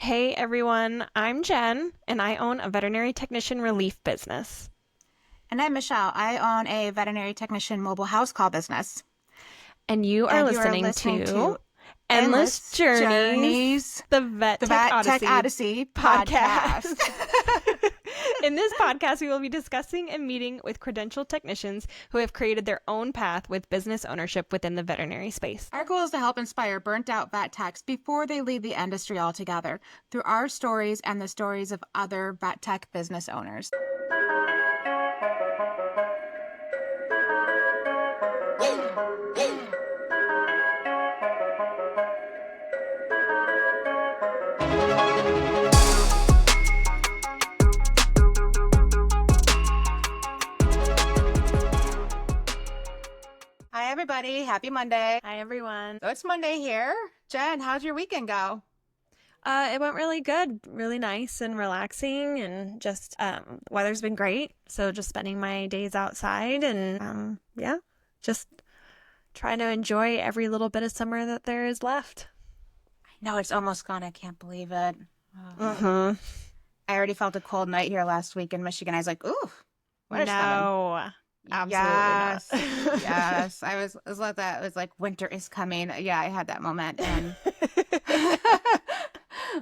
Hey everyone, I'm Jen and I own a veterinary technician relief business. And I'm Michelle. I own a veterinary technician mobile house call business. And you are And you are listening listening to to Endless Endless Journeys, Journeys, the Vet the Tech Vet Tech Odyssey Odyssey podcast. podcast. In this podcast, we will be discussing and meeting with credentialed technicians who have created their own path with business ownership within the veterinary space. Our goal is to help inspire burnt out vet techs before they leave the industry altogether through our stories and the stories of other vet tech business owners. Hi, everybody. Happy Monday. Hi everyone. So it's Monday here. Jen, how'd your weekend go? It went really good, really nice and relaxing, and just weather's been great. So just spending my days outside and yeah, just trying to enjoy every little bit of summer that there is left. No, it's almost gone. I can't believe it. Oh. Mm-hmm. I already felt a cold night here last week in Michigan. I was like, ooh, winter's coming. No, absolutely not. Yes. Yes. I was like that. It was like winter is coming. Yeah, I had that moment. And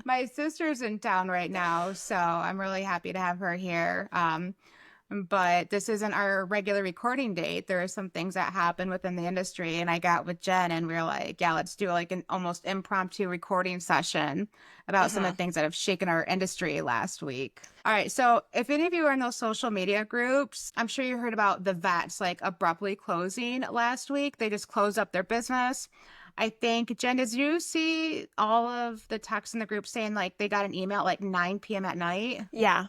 my sister's in town right now, so I'm really happy to have her here. But this isn't our regular recording date. There are some things that happen within the industry, and I got with Jen, and we were like, yeah, let's do like an almost impromptu recording session about some of Mm-hmm. the things that have shaken our industry last week. All right, so if any of you are in those social media groups, I'm sure you heard about the vets like abruptly closing last week. They just closed up their business. I think, Jen, did you see all of the texts in the group saying like they got an email at like 9 p.m. at night? Yeah.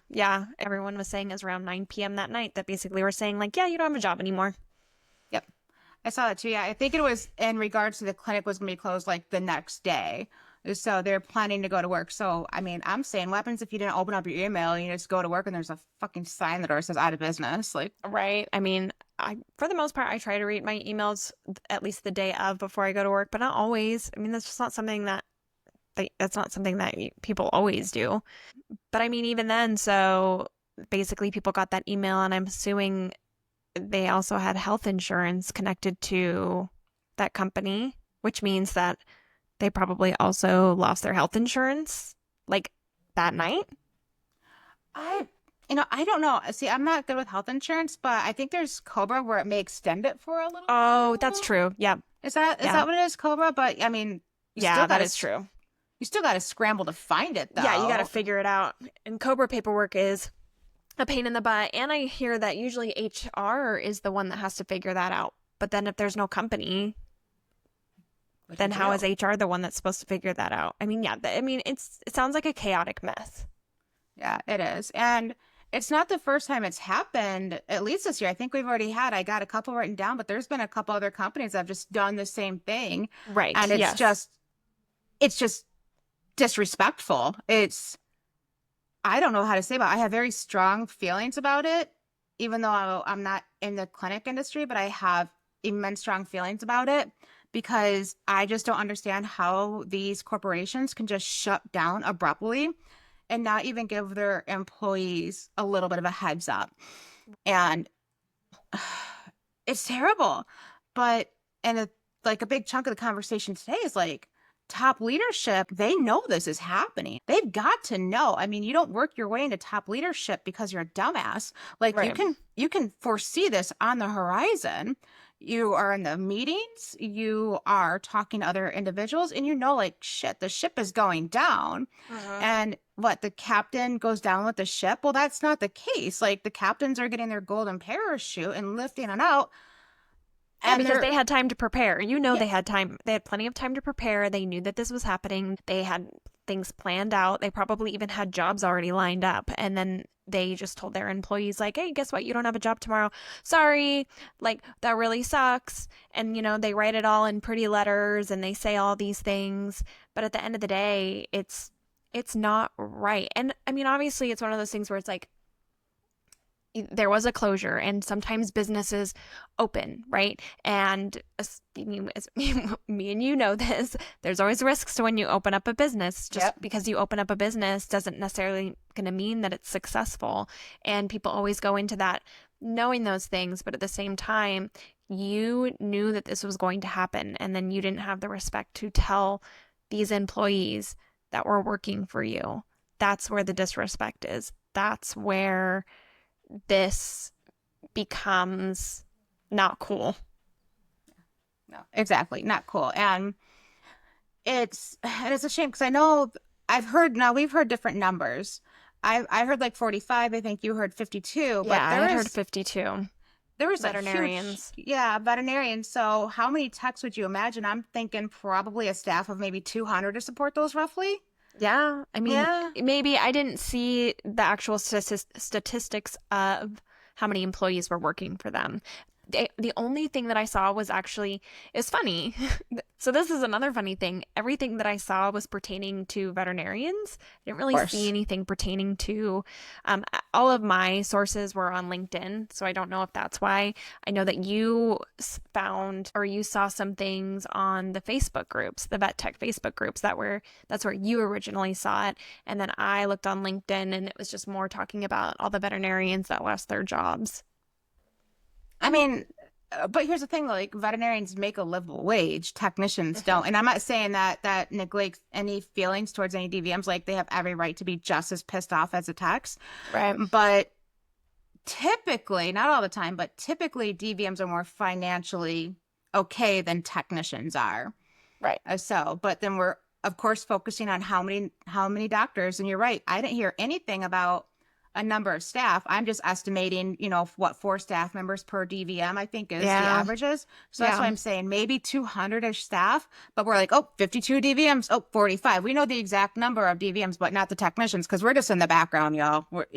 Everyone was saying it was around 9 p.m. that night that basically were saying like, yeah, you don't have a job anymore. Yep. I saw that too. Yeah, I think it was in regards to the clinic was going to be closed like the next day. So they're planning to go to work. So, I mean, I'm saying, what happens if you didn't open up your email and you just go to work and there's a fucking sign on the door that says out of business? Like, Right. I mean, for the most part, I try to read my emails at least the day of before I go to work, but not always. I mean, that's just not something that's not something that people always do. But I mean, even then, so basically people got that email, and I'm assuming they also had health insurance connected to that company, which means that they probably also lost their health insurance like that night. I, I don't know. See, I'm not good with health insurance, but I think there's Cobra where it may extend it for a little Oh, that's while. true. Yeah. Is that Yeah. what it is, Cobra? But I mean, you Yeah, still that gotta is true. you still gotta scramble to find it Yeah, you got to though. figure it out. And Cobra paperwork is a pain in the butt. And I hear that usually HR is the one that has to figure that out. But then if there's no company, What do you then how is do? HR the one that's supposed to figure that out? I mean, yeah, I mean, it sounds like a chaotic mess. Yeah, it is. And it's not the first time it's happened, at least this year. I think we've already had, I got a couple written down, but there's been a couple other companies that have just done the same thing. Right. And Yes. it's just disrespectful. I don't know how to say about it. I have very strong feelings about it, even though I'm not in the clinic industry, but I have immense strong feelings about it because I just don't understand how these corporations can just shut down abruptly and not even give their employees a little bit of a heads up. And it's terrible. But and a, like a big chunk of the conversation today is like top leadership, they know this is happening. They've got to know. I mean, you don't work your way into top leadership because you're a dumbass. Like Right. you can foresee this on the horizon. You are in the meetings, you are talking to other individuals, and you know, like, shit, the ship is going down. Uh-huh. And what, the captain goes down with the ship? Well, that's not the case. Like, the captains are getting their golden parachute and lifting it out. Yeah, And because they're, they had time to prepare. You know, yeah, they had time. They had plenty of time to prepare. They knew that this was happening. They had things planned out. They probably even had jobs already lined up. And then they just told their employees, like, hey, guess what? You don't have a job tomorrow. Sorry. Like, that really sucks. And, they write it all in pretty letters and they say all these things. But at the end of the day, it's not right. And I mean, obviously, it's one of those things where it's like, there was a closure, and sometimes businesses open, right? And me and you know this, there's always risks to when you open up a business. Just Yep. because you open up a business doesn't necessarily going to mean that it's successful. And people always go into that knowing those things, but at the same time, you knew that this was going to happen, and then you didn't have the respect to tell these employees that were working for you. That's where the disrespect is. That's where this becomes not cool. No, exactly. Not cool. And it's a shame because I know I've heard now we've heard different numbers. I heard like 45, I think you heard 52, but Yeah, I had heard 52 there is a huge, veterinarians. yeah, veterinarian. So how many techs would you imagine? I'm thinking probably a staff of maybe 200 to support those roughly. Yeah, I mean, Yeah. maybe I didn't see the actual statistics of how many employees were working for them. The only thing that I saw was actually, it's funny. So this is another funny thing. Everything that I saw was pertaining to veterinarians. I didn't Of really see course. anything pertaining to, all of my sources were on LinkedIn. So I don't know if that's why. I know that you found or you saw some things on the Facebook groups, the vet tech Facebook groups that's where you originally saw it. And then I looked on LinkedIn and it was just more talking about all the veterinarians that lost their jobs. I mean, but here's the thing, like veterinarians make a livable wage, technicians Mhm. don't. And I'm not saying that that neglects any feelings towards any DVMs, like they have every right to be just as pissed off as the techs. Right. But typically, not all the time, but typically DVMs are more financially okay than technicians are. Right. But then we're of course focusing on how many doctors. And you're right, I didn't hear anything about a number of staff. I'm just estimating, what 4 staff members per DVM I think is the Yeah. averages. So that's why Yeah. I'm saying maybe 200-ish staff, but we're like, oh, 52 DVMs, oh, 45. We know the exact number of DVMs, but not the technicians because we're just in the background, y'all. We're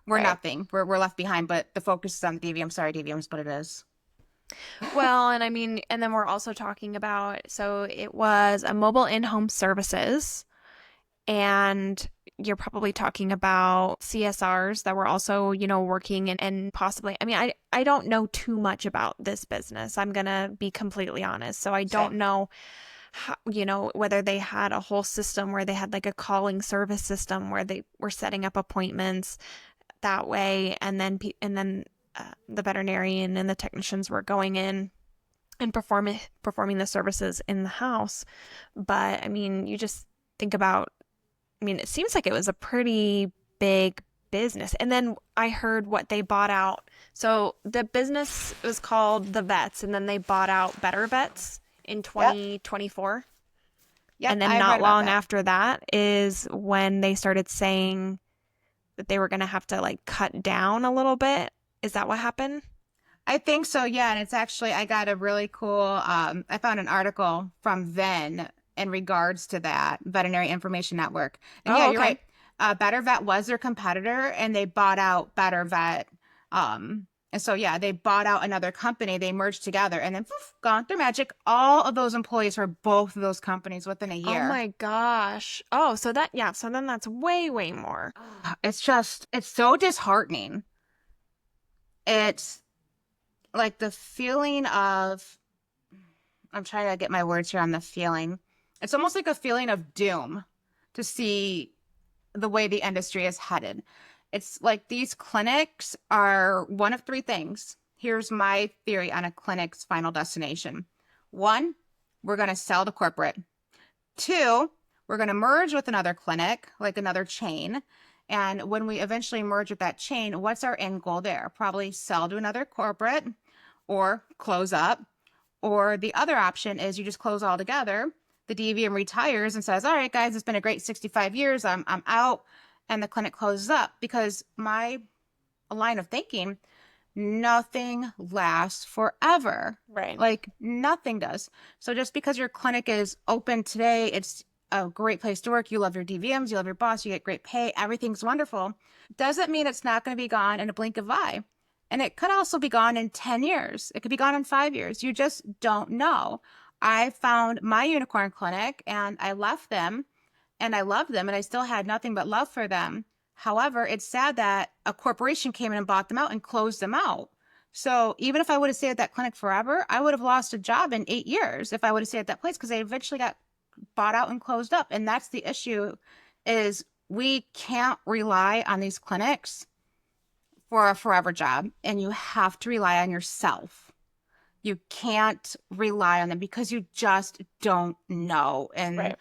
Right. nothing. We're left behind, but the focus is on the DVM. Sorry, DVMs, but it is. Well, and I mean, and then we're also talking about, so it was a mobile in-home services, and you're probably talking about CSRs that were also, working and possibly, I mean, I don't know too much about this business. I'm gonna be completely honest. So I don't Same. know how, whether they had a whole system where they had like a calling service system where they were setting up appointments that way, and then the veterinarian and the technicians were going in and performing the services in the house. But I mean, you just think about, I mean, it seems like it was a pretty big business. And then I heard what they bought out. So the business was called The Vets, and then they bought out Better Vets in Yep. 2024. Yep. And then I read not about long that. after that is when they started saying that they were going to have to like cut down a little bit. Is that what happened? I think so, yeah. And it's actually, I got a really cool, I found an article from then in regards to that Veterinary Information Network. And yeah, Oh, you're okay. right. Better Vet was their competitor and they bought out Better Vet. And so, yeah, they bought out another company. They merged together and then poof, gone through magic. All of those employees for both of those companies within a Oh year. my gosh. Oh, so that, yeah, so then that's way, way more. It's so disheartening. It's like the feeling of, I'm trying to get my words here on the feeling. It's almost like a feeling of doom to see the way the industry is headed. It's like these clinics are one of 3 things. Here's my theory on a clinic's final destination. One, we're going to sell to corporate. Two, we're going to merge with another clinic, like another chain. And when we eventually merge with that chain, what's our end goal there? Probably sell to another corporate or close up. Or the other option is you just close all together. The DVM retires and says, "All right, guys, it's been a great 65 years. I'm out." And the clinic closes up because my line of thinking, nothing lasts forever. Right. Like nothing does. So just because your clinic is open today, it's a great place to work. You love your DVMs, you love your boss, you get great pay, everything's wonderful. Doesn't mean it's not going to be gone in a blink of an eye. And it could also be gone in 10 years. It could be gone in 5 years. You just don't know. I found my unicorn clinic and I left them and I loved them and I still had nothing but love for them. However, it's sad that a corporation came in and bought them out and closed them out. So even if I would have stayed at that clinic forever, I would have lost a job in 8 years if I would have stayed at that place because they eventually got bought out and closed up. And that's the issue is we can't rely on these clinics for a forever job, and you have to rely on yourself. You can't rely on them because you just don't know. And Right.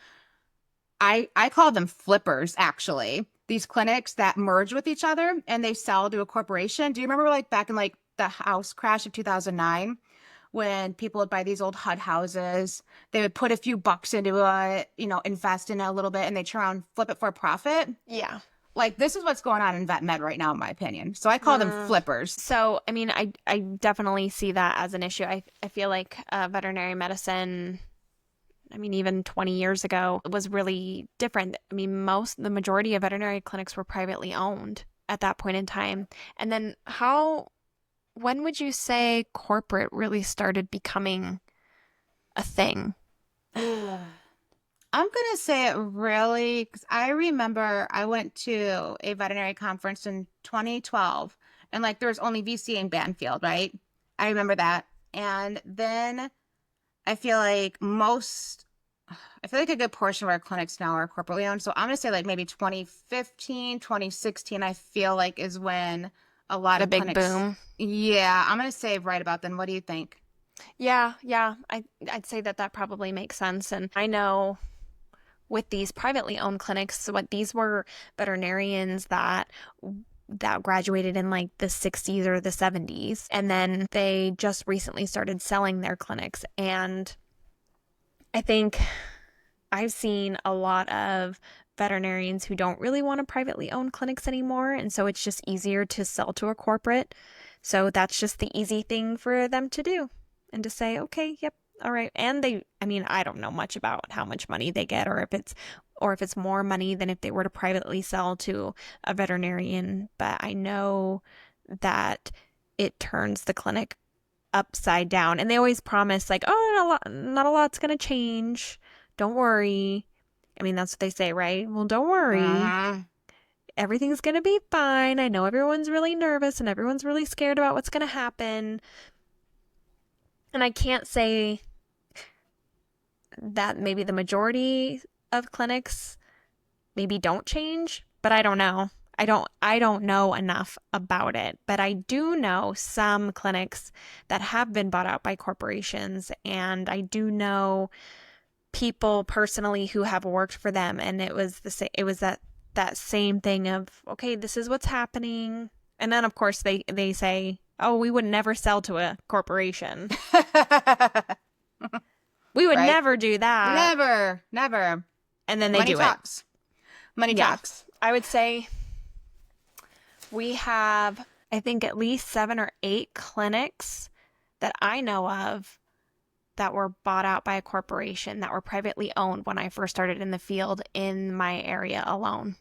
I call them flippers, actually. These clinics that merge with each other and they sell to a corporation. Do you remember like back in like the house crash of 2009 when people would buy these old HUD houses? They would put a few bucks into it, invest in it a little bit, and they turn around and flip it for a profit. Yeah. Like this is what's going on in vet med right now, in my opinion. So I call them Mm. flippers. So, I mean, I definitely see that as an issue. I feel like veterinary medicine, I mean, even 20 years ago, was really different. I mean, the majority of veterinary clinics were privately owned at that point in time. And then when would you say corporate really started becoming a thing? I'm going to say it really because I remember I went to a veterinary conference in 2012 and like there was only VC in Banfield, right? I remember that. And then I feel like I feel like a good portion of our clinics now are corporately owned. So I'm going to say like maybe 2015, 2016, I feel like is when a lot The of big clinics. boom. Yeah, I'm going to say right about then. What do you think? Yeah, yeah. I'd say that that probably makes sense. And I know with these privately owned clinics, what these were veterinarians that graduated in like the 60s or the 70s, and then they just recently started selling their clinics. And I think I've seen a lot of veterinarians who don't really want to privately own clinics anymore, and so it's just easier to sell to a corporate. So that's just the easy thing for them to do and to say, okay, yep, all right. And I mean, I don't know much about how much money they get or if it's more money than if they were to privately sell to a veterinarian, but I know that it turns the clinic upside down. And they always promise like, oh, not a lot's going to change. Don't worry. I mean, that's what they say, right? Well, don't worry. Uh-huh. Everything's going to be fine. I know everyone's really nervous and everyone's really scared about what's going to happen. And I can't say that maybe the majority of clinics maybe don't change, but I don't know. I don't know enough about it, but I do know some clinics that have been bought out by corporations, and I do know people personally who have worked for them, and it was that same thing of, okay, this is what's happening. And then of course they say, "Oh, we would never sell to a corporation. We would Right? never do that." Never, never. And then they Money do it. talks. Money Yeah. talks. I would say we have, I think, at least 7 or 8 clinics that I know of that were bought out by a corporation that were privately owned when I first started in the field in my area alone.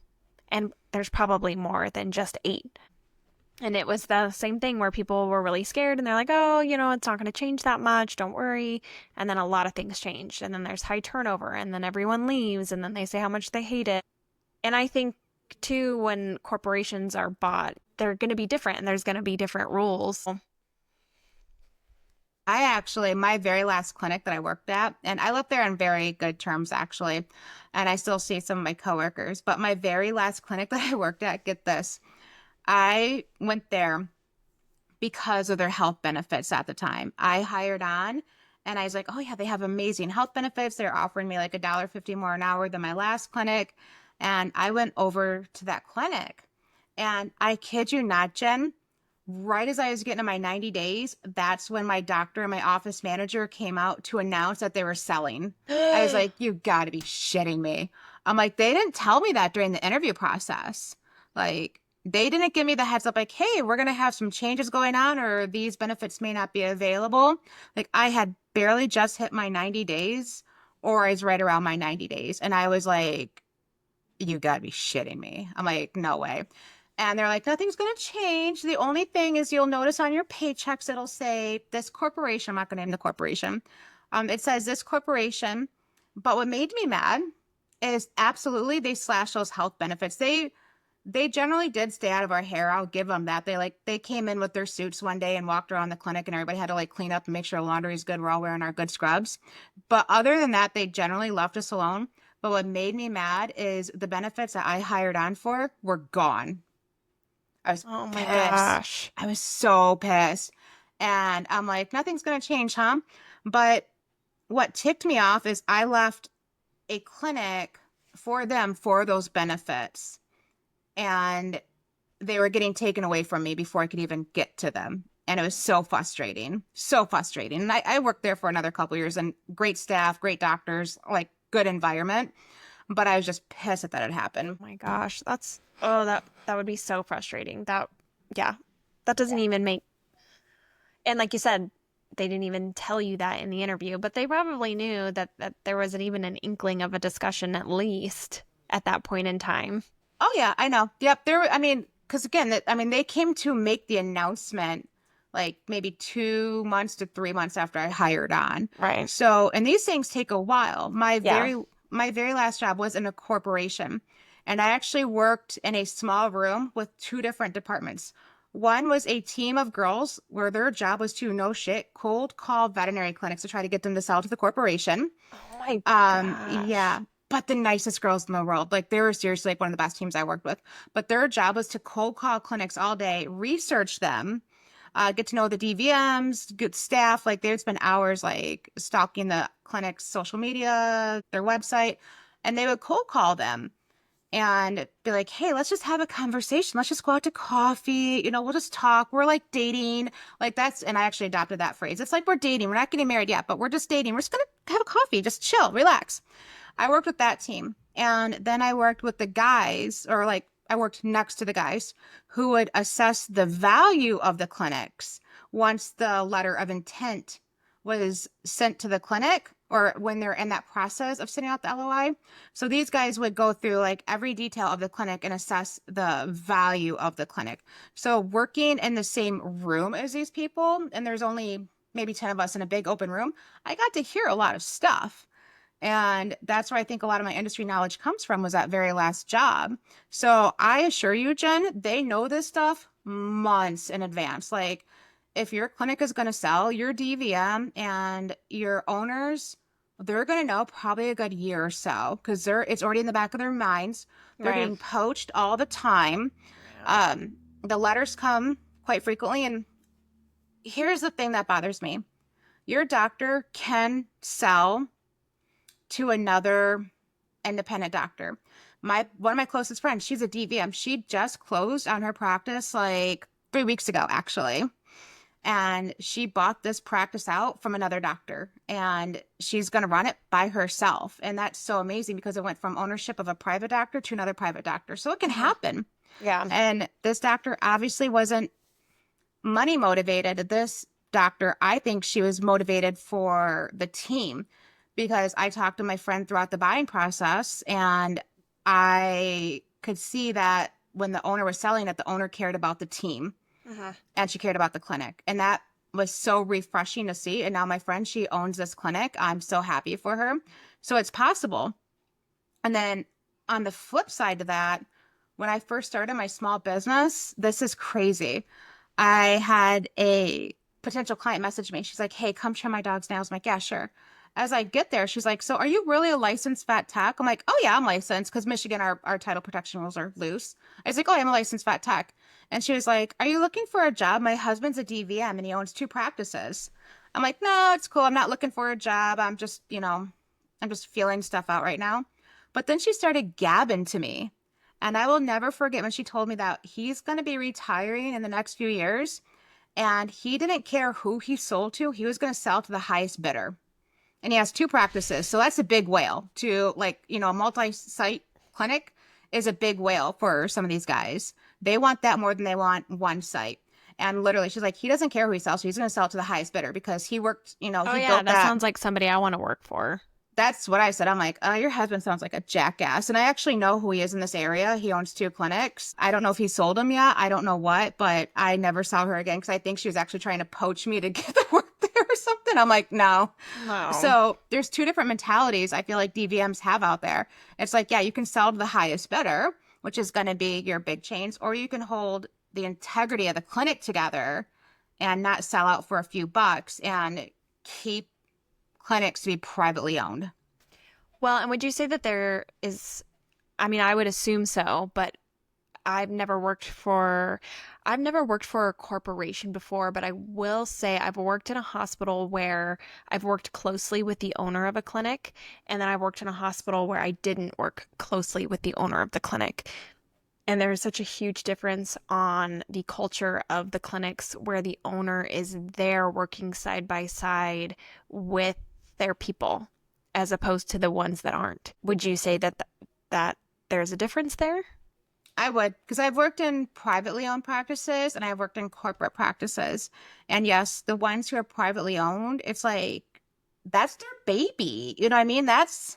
And there's probably more than just 8. And it was the same thing where people were really scared and they're like, oh, it's not going to change that much. Don't worry. And then a lot of things changed. And then there's high turnover. And then everyone leaves. And then they say how much they hate it. And I think, too, when corporations are bought, they're going to be different and there's going to be different rules. My very last clinic that I worked at, and I left there on very good terms, actually, and I still see some of my coworkers, but my very last clinic that I worked at, get this, I went there because of their health benefits at the time. I hired on and I was like, oh yeah, they have amazing health benefits. They're offering me like $1.50 more an hour than my last clinic. And I went over to that clinic and I kid you not, Jen, right as I was getting to my 90 days, that's when my doctor and my office manager came out to announce that they were selling. I was like, you gotta be shitting me. I'm like, they didn't tell me that during the interview process. Like, they didn't give me the heads up, like, hey, we're gonna have some changes going on, or these benefits may not be available. Like, I had barely just hit my 90 days, or I was right around my 90 days. And I was like, you gotta be shitting me. I'm like, no way. And they're like, nothing's going to change. The only thing is you'll notice on your paychecks, it'll say this corporation. I'm not going to name the corporation. It says this corporation. But what made me mad is absolutely they slashed those health benefits. They generally did stay out of our hair. I'll give them that. They came in with their suits one day and walked around the clinic, and everybody had to like clean up and make sure laundry's good. We're all wearing our good scrubs. But other than that, they generally left us alone. But what made me mad is the benefits that I hired on for were gone. I was Oh my pissed. gosh. I was so pissed. And I'm like, nothing's going to change, huh? But what ticked me off is I left a clinic for them for those benefits. And they were getting taken away from me before I could even get to them. And it was so frustrating, so frustrating. And I worked there for another couple years and great staff, great doctors, like good environment. But I was just pissed that it happened. Oh my gosh. That's oh that would be so frustrating. That yeah. That doesn't even make and like you said, they didn't even tell you that in the interview, but they probably knew that there wasn't even an inkling of a discussion at least at that point in time. Oh yeah, I know. Yep, I mean, because again, I mean, they came to make the announcement like maybe 2 months to 3 months after I hired on. Right. So, and these things take a while. Yeah. My very last job was in a corporation, and I actually worked in a small room with two different departments. One was a team of girls where their job was to no shit cold call veterinary clinics to try to get them to sell to the corporation. Oh my Yeah, gosh. but the nicest girls in the world. Like they were seriously like one of the best teams I worked with. But their job was to cold call clinics all day, research them, get to know the DVMs, good staff. Like they would spend hours like stalking the clinic's social media, their website, and they would cold call them and be like, hey, let's just have a conversation. Let's just go out to coffee. We'll just talk. We're like dating. Like that's, and I actually adopted that phrase. It's like we're dating. We're not getting married yet, but we're just dating. We're just going to have a coffee, just chill, relax. I worked with that team. And then I worked with the guys, or like I worked next to the guys who would assess the value of the clinics once the letter of intent was sent to the clinic or when they're in that process of sending out the LOI. So these guys would go through like every detail of the clinic and assess the value of the clinic. So working in the same room as these people, and there's only maybe 10 of us in a big open room, I got to hear a lot of stuff. And that's where I think a lot of my industry knowledge comes from was that very last job. So I assure you, Jen, they know this stuff months in advance. Like if your clinic is going to sell your DVM and your owners, they're going to know probably a good year or so because it's already in the back of their minds. They're Right. getting poached all the time. Yeah. The letters come quite frequently. And here's the thing that bothers me. Your doctor can sell to another independent doctor. One of my closest friends, she's a DVM. She just closed on her practice like 3 weeks ago, actually. And she bought this practice out from another doctor and she's going to run it by herself. And that's so amazing because it went from ownership of a private doctor to another private doctor. So it can Mhm. happen. Yeah. And this doctor obviously wasn't money motivated. This doctor, I think she was motivated for the team because I talked to my friend throughout the buying process and I could see that when the owner was selling it, the owner cared about the team Mhm. and she cared about the clinic. And that was so refreshing to see. And now my friend, she owns this clinic. I'm so happy for her. So it's possible. And then on the flip side to that, when I first started my small business, this is crazy. I had a potential client message me. She's like, hey, come trim my dog's nails. I'm like, yeah, sure. As I get there, she's like, so are you really a licensed vet tech? I'm like, oh yeah, I'm licensed because Michigan, our title protection rules are loose. I was like, oh, I'm a licensed vet tech. And she was like, are you looking for a job? My husband's a DVM and he owns two practices. I'm like, no, it's cool. I'm not looking for a job. I'm just feeling stuff out right now. But then she started gabbing to me. And I will never forget when she told me that he's going to be retiring in the next few years. And he didn't care who he sold to. He was going to sell to the highest bidder. And he has two practices. So that's a big whale to a multi-site clinic is a big whale for some of these guys. They want that more than they want one site. And literally, she's like, he doesn't care who he sells to. He's going to sell to the highest bidder because he worked, Oh he yeah, built that that. sounds like somebody I want to work for. That's what I said. I'm like, your husband sounds like a jackass. And I actually know who he is in this area. He owns two clinics. I don't know if he sold them yet. I don't know what, but I never saw her again because I think she was actually trying to poach me to get the work there or something. I'm like, no. No. So there's two different mentalities I feel like DVMs have out there. It's like, yeah, you can sell to the highest bidder which is going to be your big chains, or you can hold the integrity of the clinic together and not sell out for a few bucks and keep clinics to be privately owned. Well, and would you say that there is, I mean, I would assume so, but I've never worked for I've never worked for a corporation before, but I will say I've worked in a hospital where I've worked closely with the owner of a clinic, and then I worked in a hospital where I didn't work closely with the owner of the clinic. And there's such a huge difference on the culture of the clinics where the owner is there working side by side with their people as opposed to the ones that aren't. Would you say that there's a difference there? I would, because I've worked in privately owned practices and I've worked in corporate practices. And yes, the ones who are privately owned, it's like that's their baby. You know what I mean? That's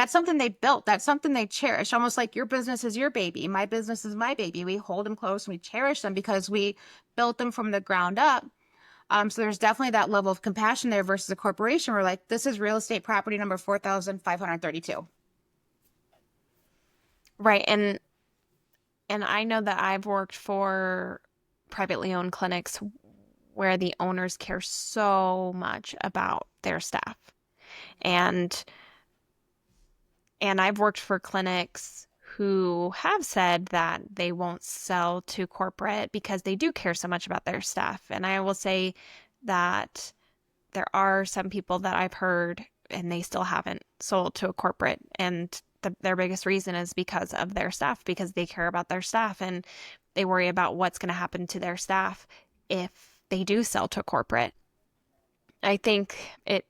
something they built. That's something they cherish. Almost like your business is your baby. My business is my baby. We hold them close and we cherish them because we built them from the ground up. So there's definitely that level of compassion there versus a corporation where like this is real estate property number 4,532. Right. And I know that I've worked for privately owned clinics where the owners care so much about their staff. And and I've worked for clinics who have said that they won't sell to corporate because they do care so much about their staff. And I will say that there are some people that I've heard and they still haven't sold to a corporate. And their biggest reason is because of their staff, because they care about their staff and they worry about what's going to happen to their staff if they do sell to a corporate. I think it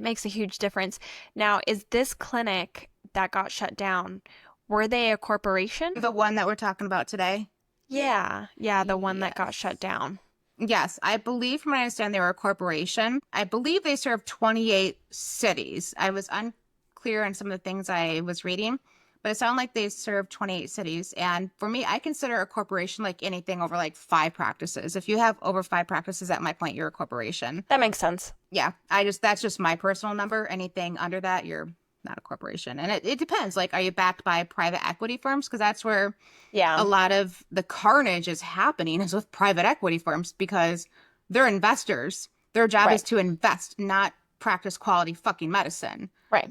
makes a huge difference. Now, is this clinic that got shut down, were they a corporation? The one that we're talking about today. Yeah, yeah, the one that got Yes. shut down. Yes, I believe from what I understand they were a corporation. I believe they serve 28 cities. I was unclear on some of the things I was reading, but it sounded like they serve 28 cities. And for me, I consider a corporation like anything over like 5 practices. If you have over 5 practices at my point, you're a corporation. That makes sense. Yeah, that's just my personal number. Anything under that, you're not a corporation. And it depends. Like, are you backed by private equity firms? Because that's where Yeah, a lot of the carnage is happening is with private equity firms because they're investors. Their job is right, to invest, not practice quality fucking medicine. right,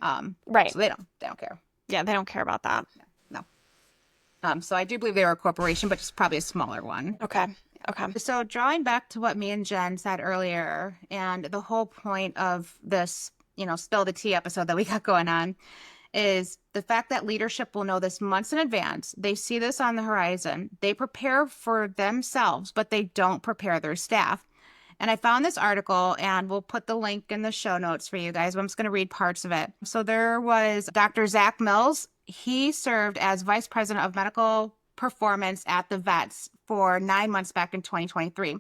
right. So they don't care. Yeah, they don't care about that. No. So I do believe they are a corporation, but just probably a smaller one. Okay, okay. So drawing back to what me and Jen said earlier, and the whole point of this, spill the tea episode that we got going on is the fact that leadership will know this months in advance. They see this on the horizon. They prepare for themselves, but they don't prepare their staff. And I found this article and we'll put the link in the show notes for you guys. But I'm just going to read parts of it. So there was Dr. Zach Mills. He served as vice president of medical performance at the vets for 9 months back in 2023.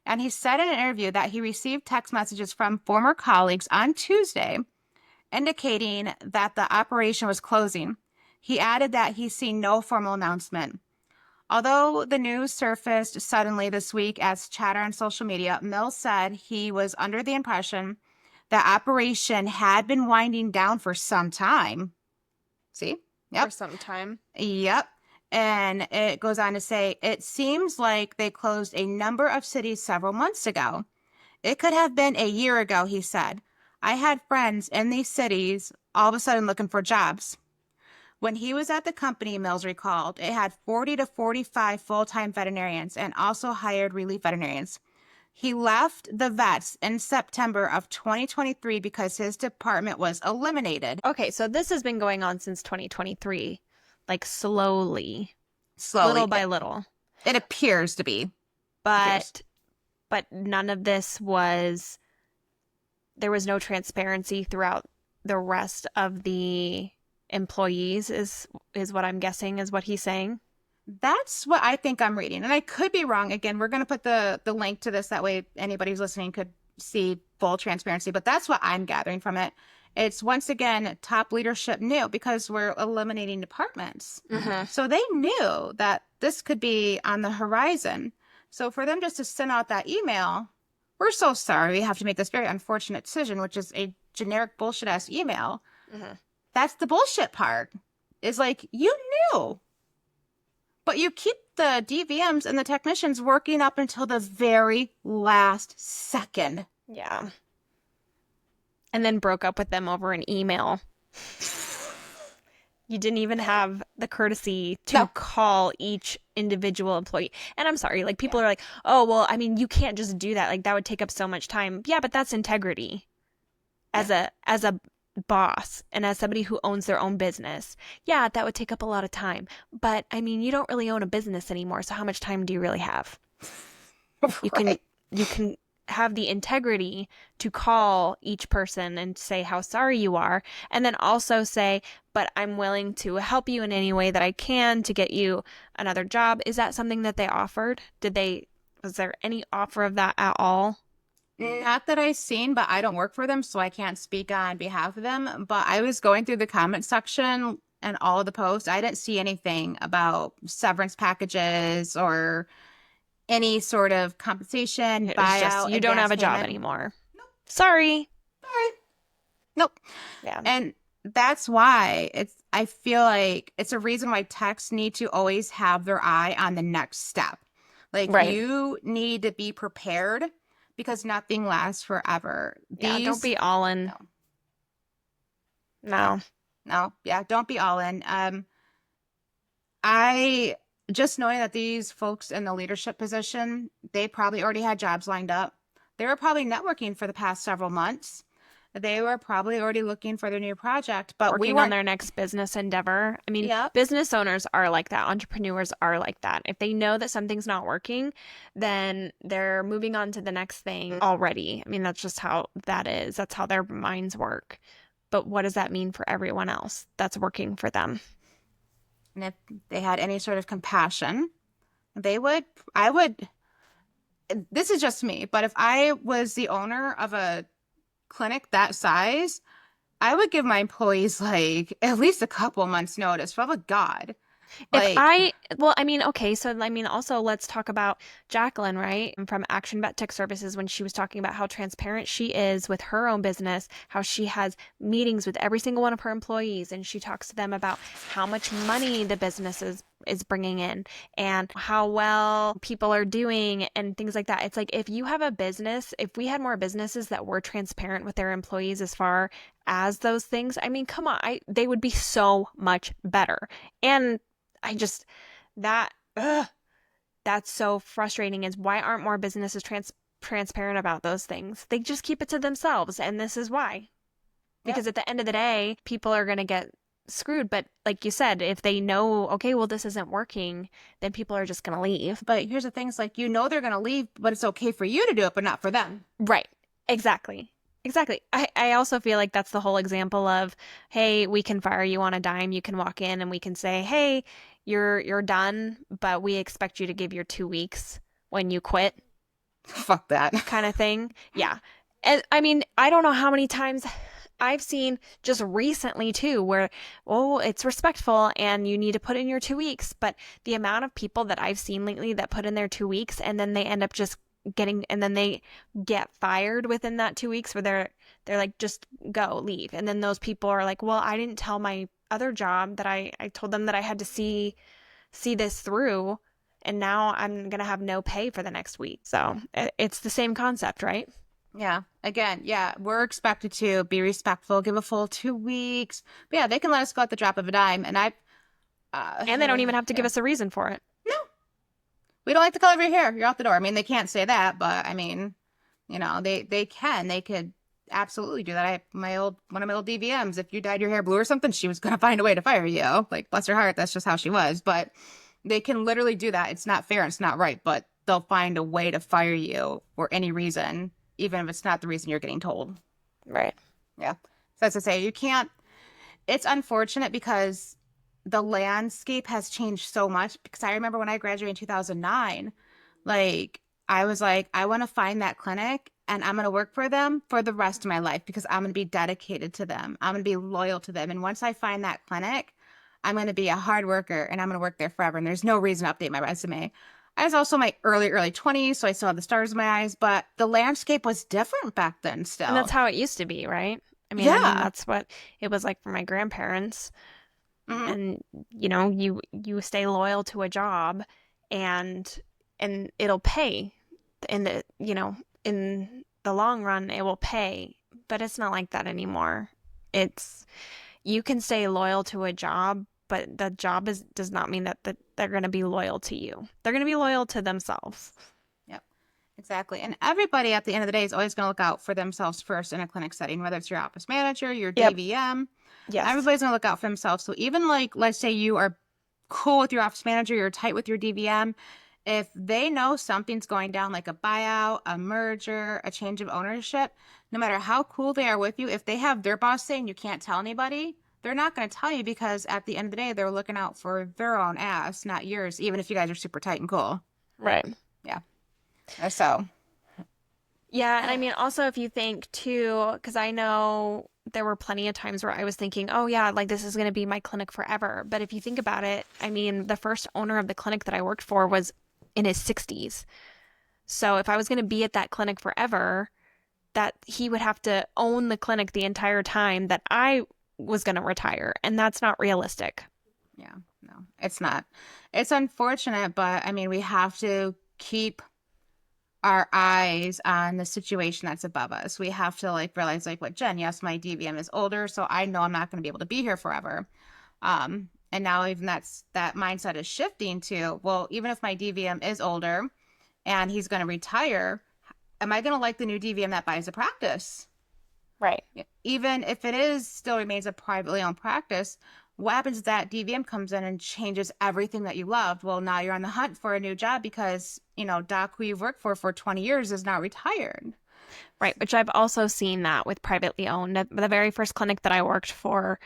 And he said in an interview that he received text messages from former colleagues on Tuesday indicating that the operation was closing. He added that he's seen no formal announcement. Although the news surfaced suddenly this week as chatter on social media, Mills said he was under the impression that operation had been winding down for some time. See? Yep. For some time. Yep. And it goes on to say, it seems like they closed a number of cities several months ago. It could have been a year ago, he said. I had friends in these cities all of a sudden looking for jobs. When he was at the company, Mills recalled, it had 40 to 45 full-time veterinarians and also hired relief veterinarians. He left the vets in September of 2023 because his department was eliminated. Okay, so this has been going on since 2023, like slowly, Slowly. little by little. It appears to be. But none of this was, there was no transparency throughout the rest of the employees is what I'm guessing is what he's saying. That's what I think I'm reading. And I could be wrong. Again, we're going to put the link to this. That way anybody who's listening could see full transparency. But that's what I'm gathering from it. It's once again, top leadership knew because we're eliminating departments. Mm-hmm. So they knew that this could be on the horizon. So for them just to send out that email, we're so sorry we have to make this very unfortunate decision, which is a generic bullshit ass email. Mm-hmm. That's the bullshit part. Is like, you knew. But you keep the DVMs and the technicians working up until the very last second. Yeah. And then broke up with them over an email. You didn't even have the courtesy to No. call each individual employee. And I'm sorry, like people Yeah. are like, "Oh, well, I mean, you can't just do that. Like that would take up so much time." Yeah, but that's integrity. Yeah. As a boss and as somebody who owns their own business. Yeah, that would take up a lot of time. But I mean, you don't really own a business anymore, so how much time do you really have? You can Right. you can have the integrity to call each person and say how sorry you are, and then also say, but I'm willing to help you in any way that I can to get you another job. Is that something that they offered? Was there any offer of that at all? Not that I've seen, but I don't work for them, so I can't speak on behalf of them. But I was going through the comment section and all of the posts. I didn't see anything about severance packages or any sort of compensation, It was just, buyout, you don't have advance a job payment. anymore. Sorry. All right. Nope. Yeah. And that's why I feel like it's a reason why techs need to always have their eye on the next step. Like Right. you need to be prepared because nothing lasts forever. Yeah. Don't These, be all in. no, no, No. no, yeah, don't be all in. I just knowing that these folks in the leadership position, they probably already had jobs lined up. They were probably networking for the past several months. They were probably already looking for their new project, but we Working on weren't. their next business endeavor. I mean, Yep. business owners are like that. Entrepreneurs are like that. If they know that something's not working, then they're moving on to the next thing already. I mean, that's just how that is. That's how their minds work. But what does that mean for everyone else that's working for them? And if they had any sort of compassion, I would, this is just me, but if I was the owner of a clinic that size, I would give my employees like at least a couple months notice. For the God. Like, Well, I mean, okay, so I mean, also let's talk about Jacqueline, right? From Action Vet Tech Services when she was talking about how transparent she is with her own business, how she has meetings with every single one of her employees, and she talks to them about how much money the business is bringing in and how well people are doing and things like that. It's like if you have a business, if we had more businesses that were transparent with their employees as far as those things, I mean, come on, they would be so much better. And I just that ugh, that's so frustrating is why aren't more businesses transparent about those things? They just keep it to themselves, and this is why. yep. Because at the end of the day, people are going to get screwed, but like you said, if they know, okay, well this isn't working, then people are just going to leave. But here's the thing, it's like they're gonna leave, but it's okay for you to do it, but not for them. Right. Exactly. Exactly. I also feel like that's the whole example of, hey, we can fire you on a dime. You can walk in and we can say, hey, you're done, but we expect you to give your 2 weeks when you quit, Fuck that. kind of thing. Yeah. And I mean, I don't know how many times I've seen just recently too, where, oh, it's respectful and you need to put in your 2 weeks. But the amount of people that I've seen lately that put in their 2 weeks and then they end up just and then they get fired within that 2 weeks where they're like, just go, leave. And then those people are like, well, I didn't tell my other job that I told them that I had to see this through. And now I'm going to have no pay for the next week. So it's the same concept, right? Yeah. Again, yeah, we're expected to be respectful, give a full 2 weeks. But yeah, they can let us go at the drop of a dime. And And they don't even have to give yeah. us a reason for it. No, we don't like the color of your hair. You're out the door. I mean, they can't say that, but I mean, they could absolutely do that. One of my old DVMs, if you dyed your hair blue or something, she was gonna find a way to fire you. Like, bless her heart, that's just how she was. But they can literally do that. It's not fair. It's not right, but they'll find a way to fire you for any reason, even if it's not the reason you're getting told. Right. Yeah. So as I say, you can't. It's unfortunate because the landscape has changed so much. Because I remember when I graduated in 2009, like I was like, I want to find that clinic and I'm going to work for them for the rest of my life because I'm going to be dedicated to them. I'm going to be loyal to them. And once I find that clinic, I'm going to be a hard worker and I'm going to work there forever. And there's no reason to update my resume. I was also my early 20s, so I still had the stars in my eyes, but the landscape was different back then And still. that's how it used to be, right? I mean, Yeah. that's what it was like for my grandparents. Hmm. and you stay loyal to a job, and it'll pay in the long run. It will pay, but it's not like that anymore. It's You can stay loyal to a job, but the job does not mean that they're going to be loyal to you. They're going to be loyal to themselves. Yep. Exactly. And everybody at the end of the day is always going to look out for themselves first in a clinic setting, whether it's your office manager, your Yep. DVM. Yes. Everybody's going to look out for themselves. So even like, let's say you are cool with your office manager, you're tight with your DVM. If they know something's going down, like a buyout, a merger, a change of ownership, no matter how cool they are with you, if they have their boss saying you can't tell anybody, they're not going to tell you because at the end of the day, they're looking out for their own ass, not yours, even if you guys are super tight and cool. Right. Yeah. So, Yeah, and I mean, also if you think too, because I know there were plenty of times where I was thinking, oh yeah, like this is going to be my clinic forever. But if you think about it, I mean, the first owner of the clinic that I worked for was in his 60s. So if I was going to be at that clinic forever, that he would have to own the clinic the entire time that I was going to retire, and that's not realistic. yeah, no, it's not. It's unfortunate, but I mean, we have to keep our eyes on the situation that's above us. We have to like realize like what Jen, yes, my DVM is older, so I know I'm not going to be able to be here forever. And now even that mindset is shifting to, well, even if my DVM is older and he's going to retire, am I going to like the new DVM that buys a practice? Right. Even if it is still remains a privately owned practice, what happens if that DVM comes in and changes everything that you loved? Well, now you're on the hunt for a new job because, Doc, who you've worked for 20 years is now retired. Right, which I've also seen that with privately owned. The very first clinic that I worked for,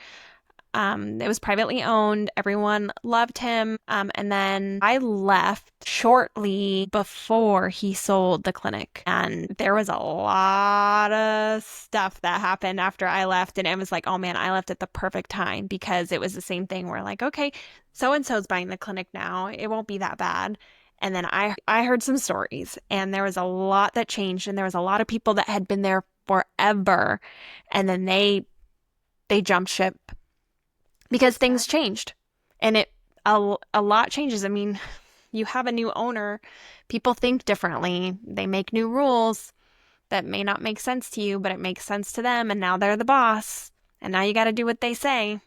it was privately owned. Everyone loved him. And then I left shortly before he sold the clinic. And there was a lot of stuff that happened after I left. And it was like, oh man, I left at the perfect time, because it was the same thing where like, okay, so and so's buying the clinic now. It won't be that bad. And then I heard some stories, and there was a lot that changed, and there was a lot of people that had been there forever, and then they jumped ship because things changed, and a lot changes. I mean, you have a new owner, people think differently, they make new rules that may not make sense to you, but it makes sense to them, and now they're the boss, and now you got to do what they say.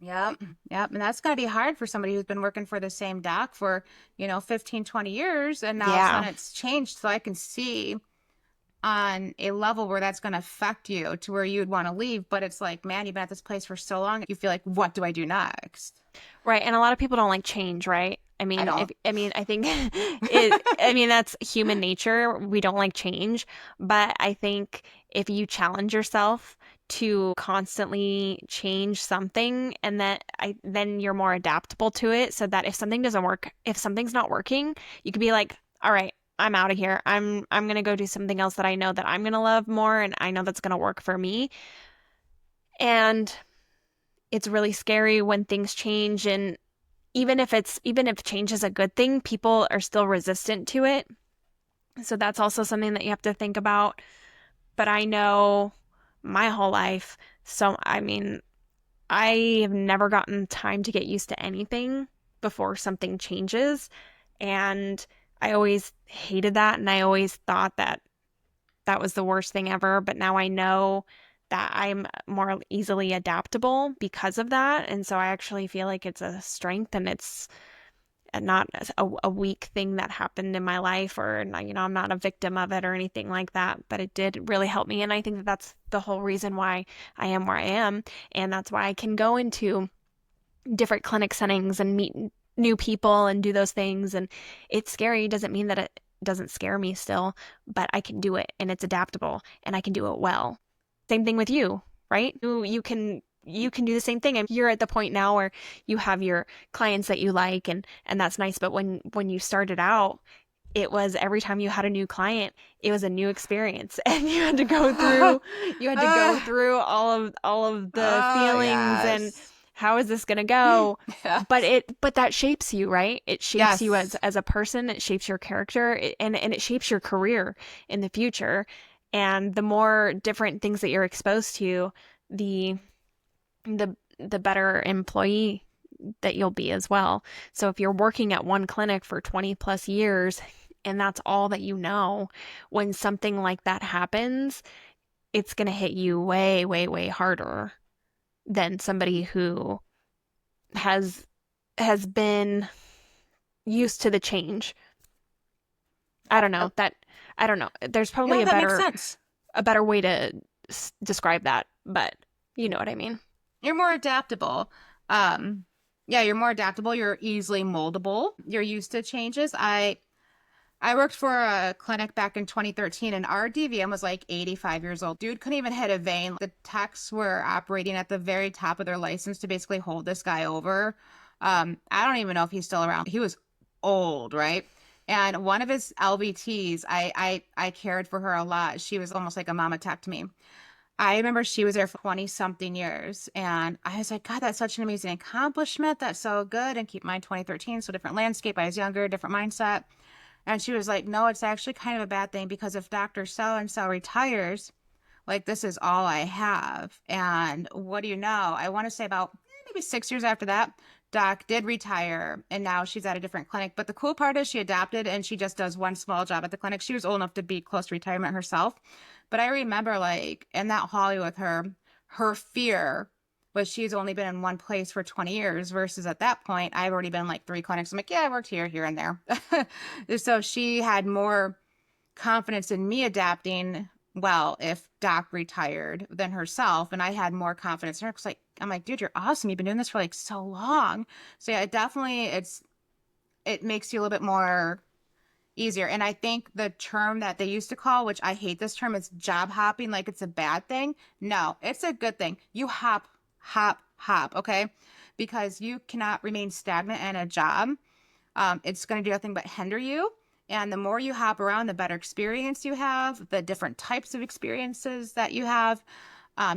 Yep. Yep. And that's got to be hard for somebody who's been working for the same doc for, 15, 20 years. And now all of a Yeah. sudden it's changed. So I can see on a level where that's going to affect you to where you'd want to leave. But it's like, man, you've been at this place for so long. You feel like, what do I do next? Right, and a lot of people don't like change, right? I I mean, don't. I think that's human nature. We don't like change, but I think if you challenge yourself to constantly change something, and then you're more adaptable to it, so that if something doesn't work, if something's not working, you could be like, all right, I'm out of here. I'm gonna go do something else that I know that I'm gonna love more, and I know that's gonna work for me. And it's really scary when things change, and even if change is a good thing, people are still resistant to it. So that's also something that you have to think about. But I know my whole life, so I mean, I have never gotten time to get used to anything before something changes. And I always hated that, and I always thought that that was the worst thing ever. But now I know that I'm more easily adaptable because of that. And so I actually feel like it's a strength, and it's not a weak thing that happened in my life, or I'm not a victim of it or anything like that, but it did really help me. And I think that that's the whole reason why I am where I am. And that's why I can go into different clinic settings and meet new people and do those things. And it's scary. Doesn't mean that it doesn't scare me still, but I can do it, and it's adaptable, and I can do it well. Same thing with you, right? You can do the same thing. And you're at the point now where you have your clients that you like, and that's nice. But when you started out, it was every time you had a new client, it was a new experience, and you had to go through all of the Oh, feelings, and yes. how is this going to go? But Yes. that shapes you, right? It shapes you Yes. as a person, it shapes your character, and it shapes your career in the future. And the more different things that you're exposed to, the the the better employee that you'll be as well. So if you're working at one clinic for 20 plus years and that's all that you know, when something like that happens, it's going to hit you way, way, way harder than somebody who has has been used to the change. I don't know that I don't know. There's probably Yeah, that makes sense. a better way to describe that, but you know what I mean. You're more adaptable. Um, yeah, you're more adaptable. You're easily moldable. You're used to changes. I worked for a clinic back in 2013 and our DVM was like 85 years old. Dude couldn't even hit a vein. The techs were operating at the very top of their license to basically hold this guy over. I don't even know if he's still around. He was old, right? And one of his LVTs, I cared for her a lot. She was almost like a mama tech to me. I remember she was there for 20 something years. And I was like, God, that's such an amazing accomplishment. That's so good. And keep in mind 2013, so different landscape. I was younger, different mindset. And she was like, no, it's actually kind of a bad thing because if Dr. So and so retires, like this is all I have. And what do you know? I want to say about maybe 6 years after that, Doc did retire and now she's at a different clinic. But the cool part is she adapted and she just does one small job at the clinic. She was old enough to be close to retirement herself. But I remember like in that hallway with her, her fear was she's only been in one place for 20 years versus at that point, I've already been in like three clinics. I'm like, yeah, I worked here, here, and there. So she had more confidence in me adapting well if Doc retired than herself. And I had more confidence in her because like I'm like, dude, you're awesome. You've been doing this for like so long. So yeah, it definitely it makes you a little bit more easier. And I think the term that they used to call, which I hate this term, is job hopping, like it's a bad thing. No, it's a good thing. You hop, hop, hop, okay? Because you cannot remain stagnant in a job. It's going to do nothing but hinder you. And the more you hop around, the better experience you have, the different types of experiences that you have.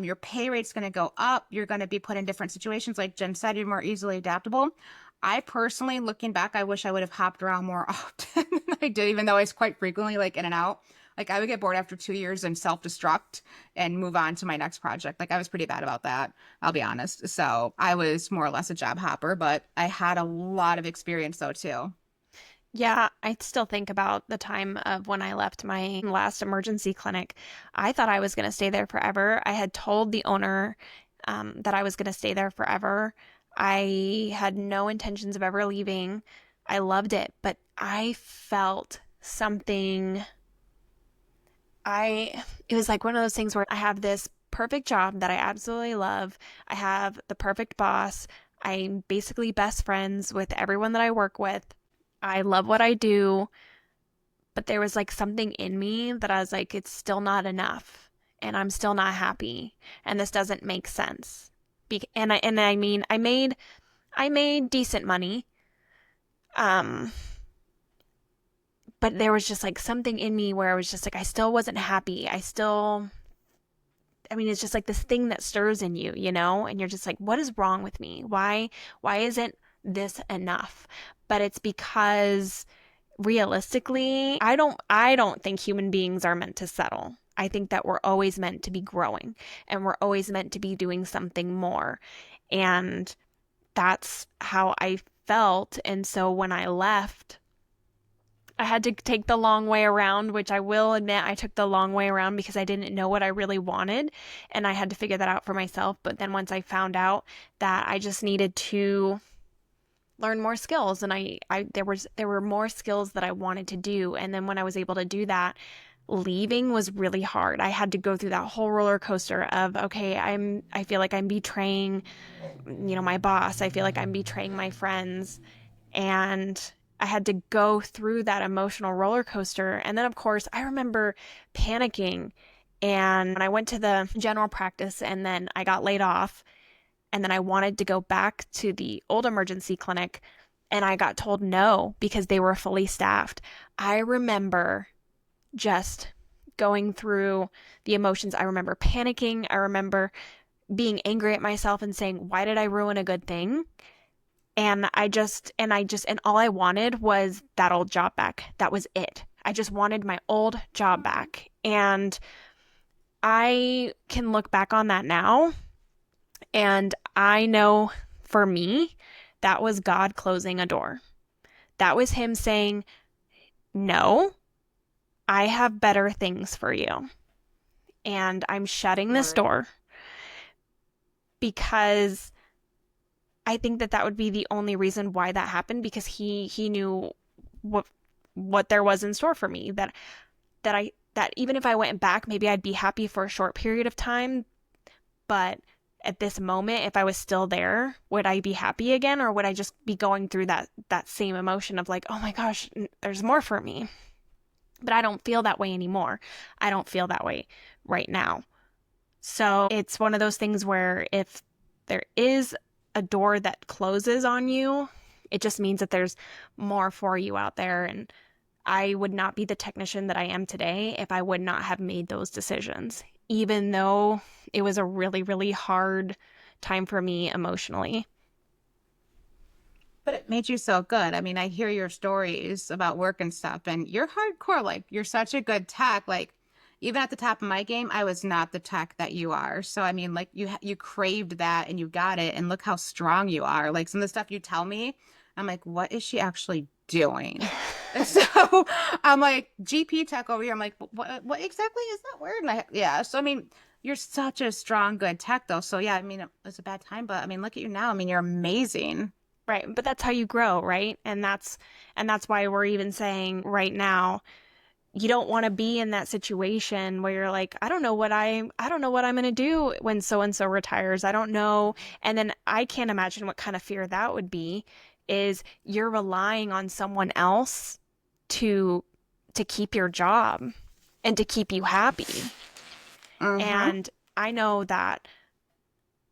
Your pay rate's going to go up. You're going to be put in different situations. Like Jen said, you're more easily adaptable. I personally, looking back, I wish I would have hopped around more often than I did, even though I was quite frequently like in and out. Like I would get bored after 2 years and self-destruct and move on to my next project. Like I was pretty bad about that, I'll be honest. So I was more or less a job hopper, but I had a lot of experience though too. Yeah, I still think about the time of when I left my last emergency clinic. I thought I was going to stay there forever. I had told the owner that I was going to stay there forever. I had no intentions of ever leaving. I loved it, but I felt something. It was like one of those things where I have this perfect job that I absolutely love. I have the perfect boss. I'm basically best friends with everyone that I work with. I love what I do, but there was like something in me that I was like, it's still not enough, and I'm still not happy, and this doesn't make sense. I mean, I made decent money, um, but there was just like something in me where I was just like, I still wasn't happy. I mean, it's just like this thing that stirs in you, you know, and you're just like, what is wrong with me? Why isn't this enough? But it's because realistically, I don't think human beings are meant to settle. I think that we're always meant to be growing and we're always meant to be doing something more. And that's how I felt. And so when I left, I had to take the long way around, which I will admit I took the long way around because I didn't know what I really wanted and I had to figure that out for myself. But then once I found out that I just needed to learn more skills and there were more skills that I wanted to do. And then when I was able to do that, leaving was really hard. I had to go through that whole roller coaster of, okay, I feel like I'm betraying, my boss. I feel like I'm betraying my friends. And I had to go through that emotional roller coaster. And then, of course, I remember panicking. And when I went to the general practice and then I got laid off, and then I wanted to go back to the old emergency clinic, and I got told no because they were fully staffed. I remember just going through the emotions. I remember panicking. I remember being angry at myself and saying, why did I ruin a good thing? And all I wanted was that old job back. That was it. I just wanted my old job back. And I can look back on that now and I know for me, that was God closing a door. That was Him saying, no, I have better things for you. And I'm shutting this Word. door because I think that that would be the only reason why that happened, because he knew what what there was in store for me, that even if I went back, maybe I'd be happy for a short period of time, but at this moment, if I was still there, would I be happy again, or would I just be going through that same emotion of like, oh my gosh, there's more for me? But I don't feel that way anymore. I don't feel that way right now. So it's one of those things where if there is a door that closes on you, it just means that there's more for you out there. And I would not be the technician that I am today if I would not have made those decisions, even though it was a really, really hard time for me emotionally. But it made you so good. I mean, I hear your stories about work and stuff, and you're hardcore. Like, you're such a good tech. Like, even at the top of my game, I was not the tech that you are. So, I mean, like, you craved that and you got it, and look how strong you are. Like, some of the stuff you tell me, I'm like, what is she actually doing? And so I'm like, GP tech over here. I'm like, what exactly is that word? And yeah. So, I mean, you're such a strong, good tech, though. So, yeah, I mean, it was a bad time, but I mean, look at you now. I mean, you're amazing. Right. But that's how you grow, right? And that's why we're even saying right now, you don't want to be in that situation where you're like, I don't know what I'm going to do when so and so retires. I don't know. And then I can't imagine what kind of fear that would be, is you're relying on someone else to to keep your job and to keep you happy. Mm-hmm. And I know that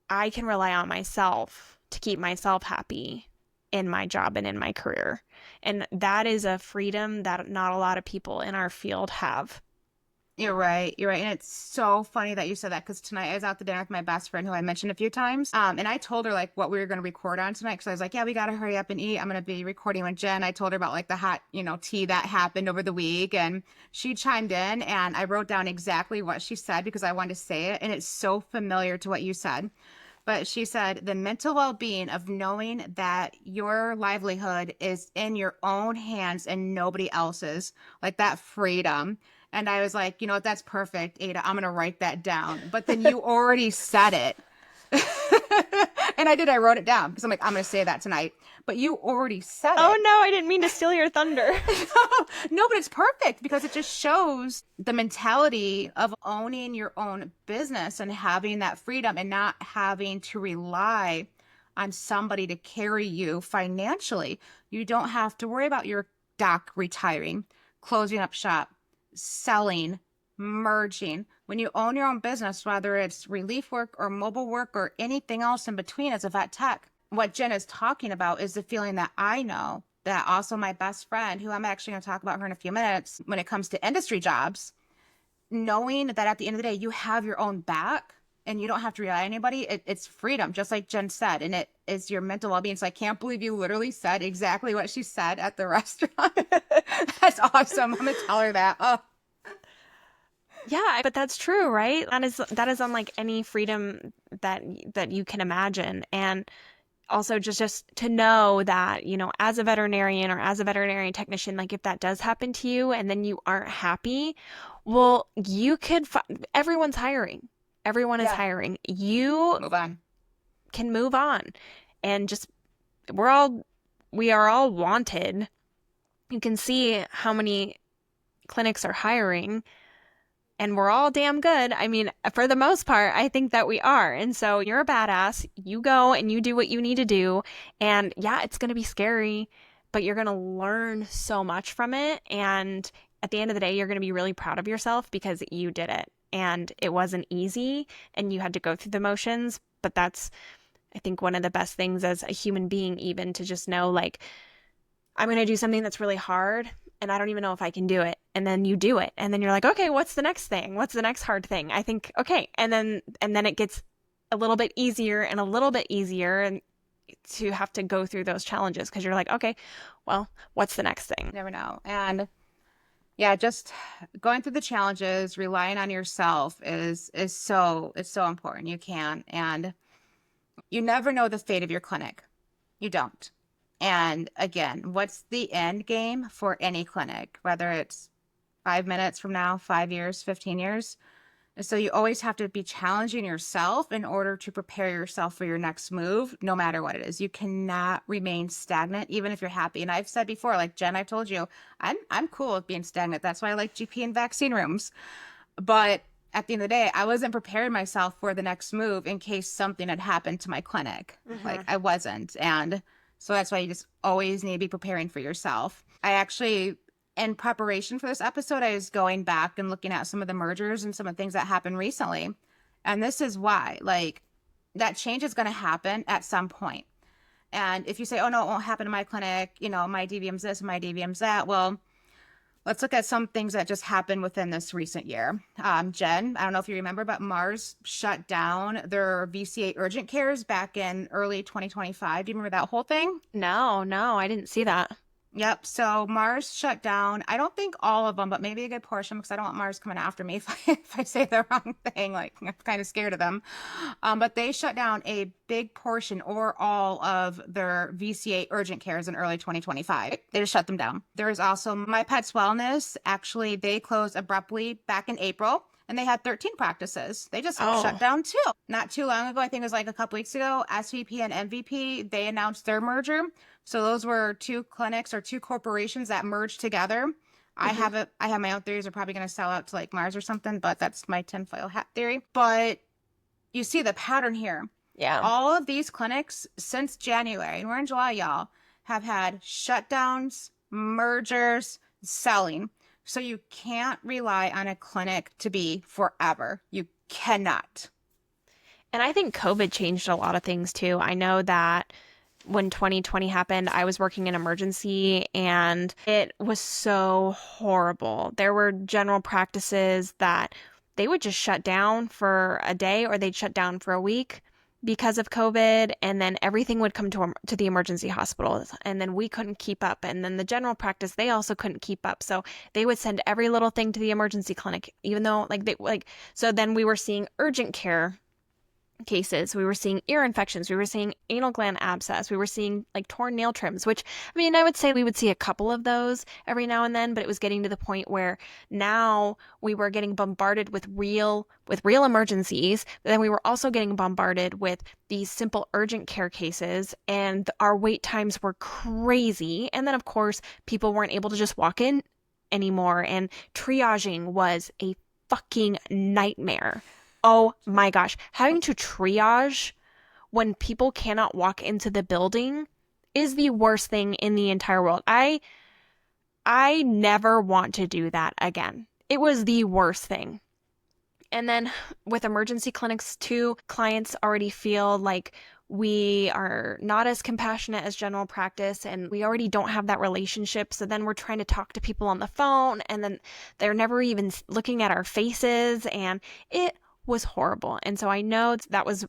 I can rely on myself to keep myself happy in my job and in my career. And that is a freedom that not a lot of people in our field have. You're right. You're right. And it's so funny that you said that because tonight I was out to dinner with my best friend who I mentioned a few times. And I told her like what we were going to record on tonight because I was like, yeah, we got to hurry up and eat. I'm going to be recording with Jen. I told her about like the hot, tea that happened over the week. And she chimed in and I wrote down exactly what she said because I wanted to say it. And it's so familiar to what you said. But she said the mental well being of knowing that your livelihood is in your own hands and nobody else's, like that freedom. And I was like, you know what, that's perfect, Ada. I'm going to write that down. But then you already said it. And I did, I wrote it down because I'm like, I'm going to say that tonight. But you already said Oh it. no, I didn't mean to steal your thunder. No, but it's perfect because it just shows the mentality of owning your own business and having that freedom and not having to rely on somebody to carry you financially. You don't have to worry about your doc retiring, closing up shop, selling, merging. When you own your own business, whether it's relief work or mobile work or anything else in between as a vet tech, what Jen is talking about is the feeling that I know that also my best friend, who I'm actually going to talk about her in a few minutes, when it comes to industry jobs, knowing that at the end of the day, you have your own back and you don't have to rely on anybody. It's freedom, just like Jen said, and it is your mental well-being. So I can't believe you literally said exactly what she said at the restaurant. That's awesome. I'm going to tell her that. Oh, Yeah, but that's true, right? That is unlike any freedom that you can imagine. And also just to know that, as a veterinarian or as a veterinary technician, like if that does happen to you and then you aren't happy, well, everyone's hiring. Everyone is yeah. hiring. You Move on. can move on and just we're all we are all wanted. You can see how many clinics are hiring, and we're all damn good. I mean, for the most part, I think that we are. And so you're a badass. You go and you do what you need to do. And yeah, it's going to be scary, but you're going to learn so much from it. And at the end of the day, you're going to be really proud of yourself because you did it. And it wasn't easy and you had to go through the motions. But that's, I think, one of the best things as a human being, even to just know, like, I'm going to do something that's really hard and I don't even know if I can do it. And then you do it. And then you're like, okay, what's the next thing? What's the next hard thing? I think, okay. And then it gets a little bit easier and a little bit easier and to have to go through those challenges because you're like, okay, well, what's the next thing? Never know. And yeah, just going through the challenges, relying on yourself is so it's so important. You can. And You never know the fate of your clinic. You don't. And again, what's the end game for any clinic, whether it's 5 minutes from now, 5 years, 15 years? And so you always have to be challenging yourself in order to prepare yourself for your next move, no matter what it is. You cannot remain stagnant, even if you're happy. And I've said before, like Jen, I've told you, I'm cool with being stagnant. That's why I like GP and vaccine rooms. But at the end of the day, I wasn't preparing myself for the next move in case something had happened to my clinic. Like Mm-hmm. I wasn't. And so that's why you just always need to be preparing for yourself. I actually, in preparation for this episode, I was going back and looking at some of the mergers and some of the things that happened recently. And this is why, like, that change is going to happen at some point. And if you say, oh, no, it won't happen in my clinic, my DVM's this, my DVM's that, well, let's look at some things that just happened within this recent year. Jen, I don't know if you remember, but Mars shut down their VCA urgent cares back in early 2025. Do you remember that whole thing? No, no, I didn't see that. Yep. So Mars shut down. I don't think all of them, but maybe a good portion because I don't want Mars coming after me if I say the wrong thing. Like I'm kind of scared of them. But they shut down a big portion or all of their VCA urgent cares in early 2025. They just shut them down. There's also My Pet's Wellness. Actually, they closed abruptly back in April. And they had 13 practices. They just shut Oh. down too. Not too long ago, I think it was like a couple weeks ago, SVP and MVP, they announced their merger. So those were two clinics or two corporations that merged together. Mm-hmm. I have my own theories. They're probably going to sell out to like Mars or something, but that's my tinfoil hat theory. But you see the pattern here. Yeah. All of these clinics since January, and we're in July, y'all, have had shutdowns, mergers, selling. So you can't rely on a clinic to be forever. You cannot. And I think COVID changed a lot of things too. I know that when 2020 happened, I was working in emergency and it was so horrible. There were general practices that they would just shut down for a day or they'd shut down for a week because of COVID, and then everything would come to the emergency hospitals, and then we couldn't keep up, and then the general practice they also couldn't keep up, so they would send every little thing to the emergency clinic, even though so then we were seeing urgent care cases. We were seeing ear infections. We were seeing anal gland abscess. We were seeing like torn nail trims, which I mean, I would say we would see a couple of those every now and then, but it was getting to the point where now we were getting bombarded with real emergencies. But then we were also getting bombarded with these simple urgent care cases, and our wait times were crazy. And then of course, people weren't able to just walk in anymore, and triaging was a fucking nightmare. Oh my gosh. Having to triage when people cannot walk into the building is the worst thing in the entire world. I never want to do that again. It was the worst thing. And then with emergency clinics too, clients already feel like we are not as compassionate as general practice and we already don't have that relationship. So then we're trying to talk to people on the phone and then they're never even looking at our faces, and it was horrible. And so I know that was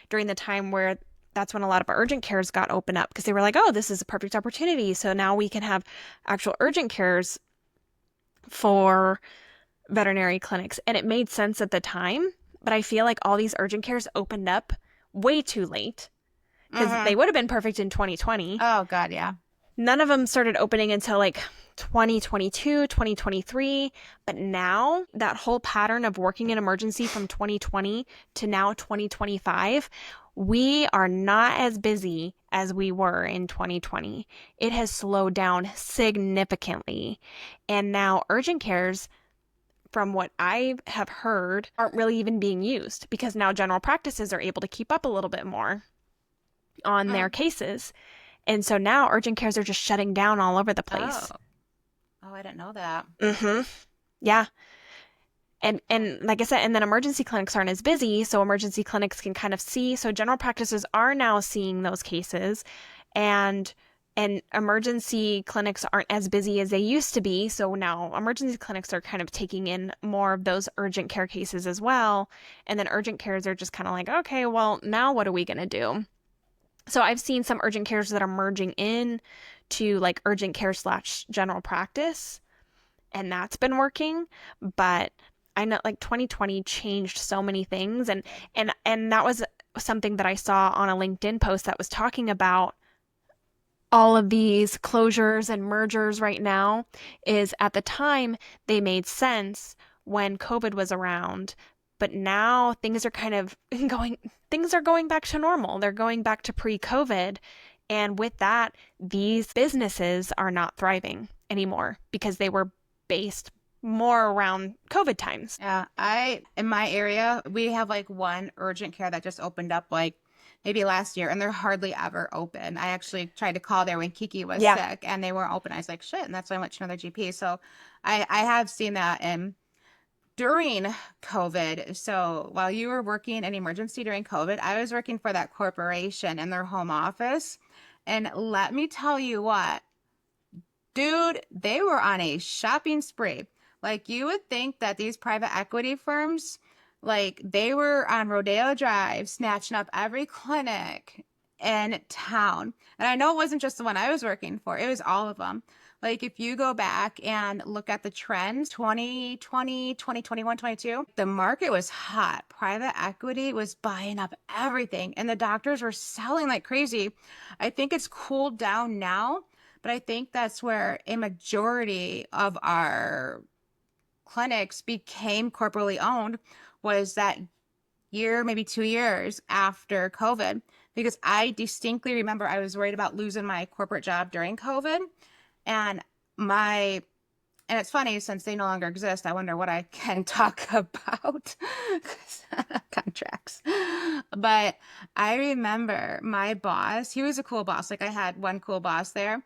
during the time where that's when a lot of urgent cares got opened up because they were like, oh, this is a perfect opportunity. So now we can have actual urgent cares for veterinary clinics. And it made sense at the time, but I feel like all these urgent cares opened up way too late because Mm-hmm. they would have been perfect in 2020. Oh, God, yeah. None of them started opening until like 2022, 2023. But now that whole pattern of working in emergency from 2020 to now 2025, we are not as busy as we were in 2020. It has slowed down significantly. And now urgent cares, from what I have heard, aren't really even being used because now general practices are able to keep up a little bit more on their Mm. cases. And so now urgent cares are just shutting down all over the Oh. place. Oh, I didn't know that. Mm-hmm. Yeah. And like I said, and then emergency clinics aren't as busy, so emergency clinics can kind of see. So general practices are now seeing those cases, and emergency clinics aren't as busy as they used to be. So now emergency clinics are kind of taking in more of those urgent care cases as well. And then urgent cares are just kind of like, okay, well, now what are we going to do? So I've seen some urgent cares that are merging in to like urgent care / general practice, and that's been working. But I know like 2020 changed so many things, and that was something that I saw on a LinkedIn post that was talking about all of these closures and mergers right now is at the time they made sense when COVID was around, but now things are kind of things are going back to normal. They're going back to pre-COVID. And with that, these businesses are not thriving anymore because they were based more around COVID times. Yeah, in my area, we have like one urgent care that just opened up like maybe last year, and they're hardly ever open. I actually tried to call there when Kiki was Yeah. sick, and they weren't open. I was like, shit, and that's why I went to another GP. So I have seen that during COVID. So while you were working in emergency during COVID, I was working for that corporation in their home office. And let me tell you what, dude, they were on a shopping spree. Like you would think that these private equity firms, like they were on Rodeo Drive, snatching up every clinic in town. And I know it wasn't just the one I was working for, it was all of them. Like if you go back and look at the trends, 2020, 2021, 22, the market was hot. Private equity was buying up everything and the doctors were selling like crazy. I think it's cooled down now, but I think that's where a majority of our clinics became corporately owned was that year, maybe 2 years after COVID. Because I distinctly remember I was worried about losing my corporate job during COVID. And my, and it's funny since they no longer exist, I wonder what I can talk about contracts. But I remember my boss, he was a cool boss. Like I had one cool boss there.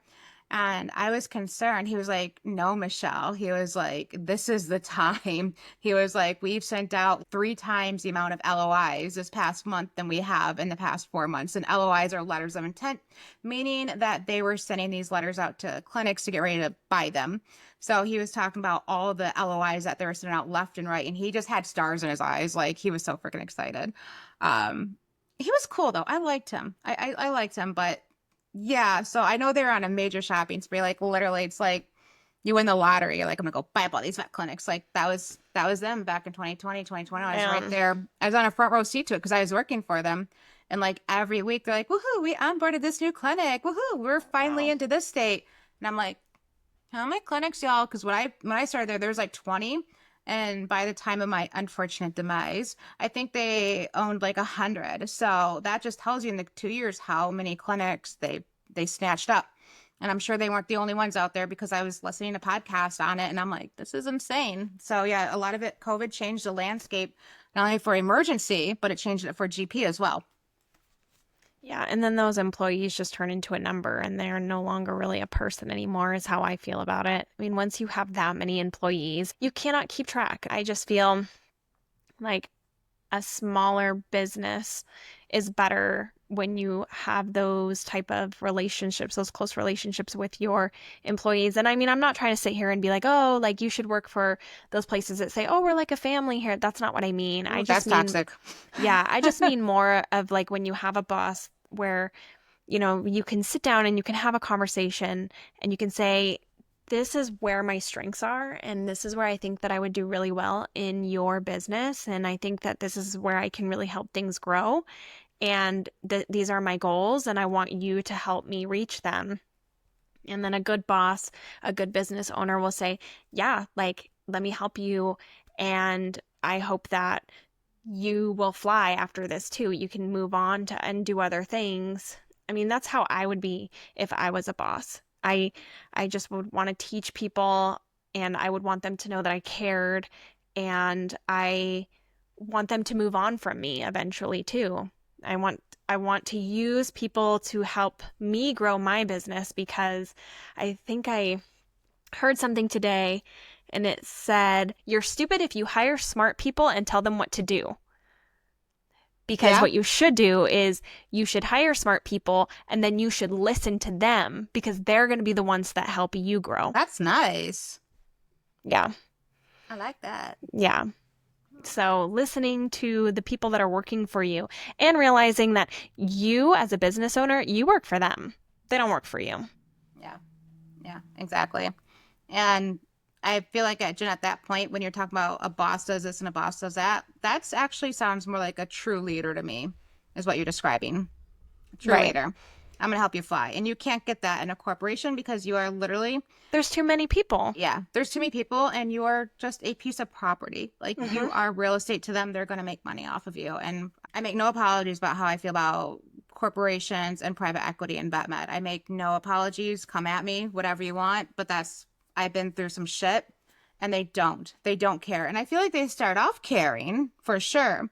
And I was concerned. He was like, no, Michelle. He was like, this is the time. He was like, we've sent out 3 times the amount of LOIs this past month than we have in the past 4 months. And LOIs are letters of intent, meaning that they were sending these letters out to clinics to get ready to buy them. So he was talking about all of the LOIs that they were sending out left and right. And he just had stars in his eyes. Like he was so freaking excited. He was cool though. I liked him. I liked him, but yeah, so I know they're on a major shopping spree. Like literally, it's like you win the lottery. You're like, I'm gonna go buy up all these vet clinics. Like that was them back in 2020, 2021. I was right there. I was on a front row seat to it because I was working for them. And like every week they're like, woohoo, we onboarded this new clinic. Woohoo, we're finally Wow. into this state. And I'm like, how many clinics, y'all? Because when I started there was like 20. And by the time of my unfortunate demise, I think they owned like 100. So that just tells you in the 2 years how many clinics they snatched up. And I'm sure they weren't the only ones out there because I was listening to podcasts on it and I'm like, this is insane. So yeah, a lot of it, COVID changed the landscape, not only for emergency, but it changed it for GP as well. Yeah, and then those employees just turn into a number and they're no longer really a person anymore, is how I feel about it. I mean, once you have that many employees, you cannot keep track. I just feel like a smaller business is better when you have those type of relationships, those close relationships with your employees. And I mean, I'm not trying to sit here and be like, oh, like you should work for those places that say, oh, we're like a family here. That's not what I mean. I Ooh, just that's mean, toxic. yeah, I just mean more of like when you have a boss where, you can sit down and you can have a conversation and you can say, this is where my strengths are, and this is where I think that I would do really well in your business. And I think that this is where I can really help things grow. And these are my goals, and I want you to help me reach them. And then a good boss, a good business owner will say, yeah, like, let me help you. And I hope that you will fly after this too. You can move on to and do other things. I mean, that's how I would be if I was a boss. I just would want to teach people and I would want them to know that I cared and I want them to move on from me eventually too. I want to use people to help me grow my business because I think I heard something today and it said, you're stupid if you hire smart people and tell them what to do. Because Yeah, what you should do is you should hire smart people and then you should listen to them because they're going to be the ones that help you grow. that's nice. Yeah. I like that. Yeah. So listening to the people that are working for you and realizing that you as a business owner, you work for them. They don't work for you. Yeah. Yeah, exactly. And I feel like at Jen, at that point, when you're talking about a boss does this and a boss does that, that's actually sounds more like a true leader to me. is what you're describing. True Right. leader. I'm going to help you fly. And you can't get that in a corporation because you are literally, There's too many people. yeah, there's too many people and you are just a piece of property. Like Hmm. you are real estate to them. They're going to make money off of you. And I make no apologies about how I feel about corporations and private equity and vet med. I make no apologies. Come at me, whatever you want. But I've been through some shit and they don't care. And I feel like they start off caring for sure.